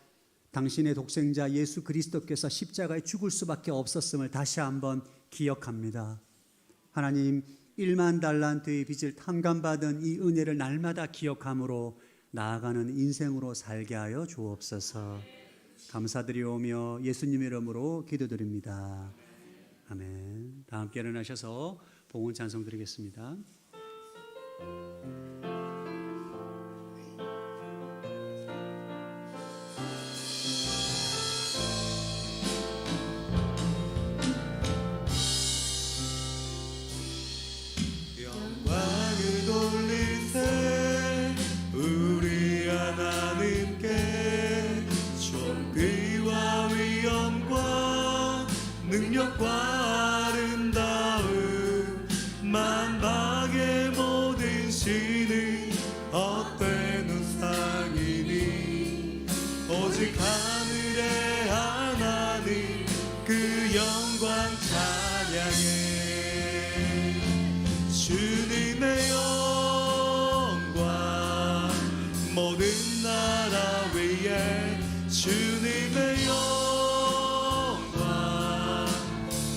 당신의 독생자 예수 그리스도께서 십자가에 죽을 수밖에 없었음을 다시 한번 기억합니다. 하나님, 1만 달란트의 빚을 탕감받은 이 은혜를 날마다 기억함으로 나아가는 인생으로 살게 하여 주옵소서. 감사드리오며 예수님 이름으로 기도드립니다. 아멘. 다 함께 일어나셔서 봉헌 찬송 드리겠습니다. 영광을 돌리세 우리 하나님께 존귀와 위엄과 능력과 아름다움 만방의 모든 신은 헛된 우상이니 오직 하늘의 하나님 그 영광 찬양해. 주님의 영광 모든 나라 위에 주님의 영광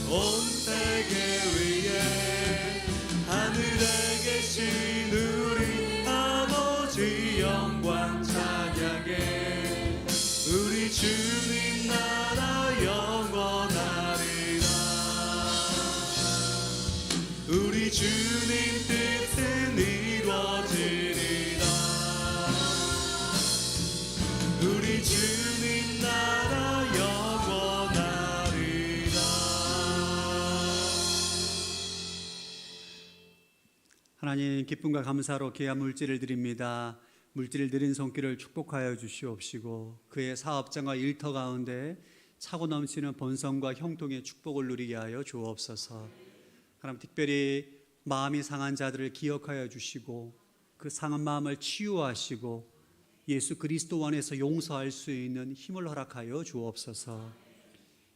온 세계 위에 하늘에 계신 우리 아버지 영광 찬양해. 우리 주님 나라 영원하리라. 우리 주님 뜻은 이루어지리라. 우리 주님 나라 영원하리라. 하나님, 기쁨과 감사로 귀한 물질을 드립니다. 물질을 드린 손길을 축복하여 주시옵시고 그의 사업장과 일터 가운데 차고 넘치는 번성과 형통의 축복을 누리게 하여 주옵소서. 하나님, 특별히 마음이 상한 자들을 기억하여 주시고 그 상한 마음을 치유하시고 예수 그리스도 안에서 용서할 수 있는 힘을 허락하여 주옵소서.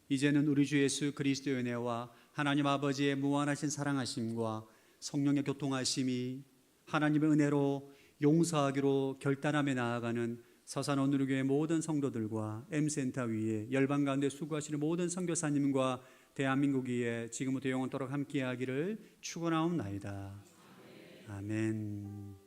이제는 우리 주 예수 그리스도의 은혜와 하나님 아버지의 무한하신 사랑하심과 성령의 교통하심이 하나님의 은혜로 용서하기로 결단하며 나아가는 서산 온누리교회 모든 성도들과 M센터 위에 열방 가운데 수고하시는 모든 선교사님과 대한민국 위에 지금부터 영원토록 함께하기를 축원하옵나이다. 아멘.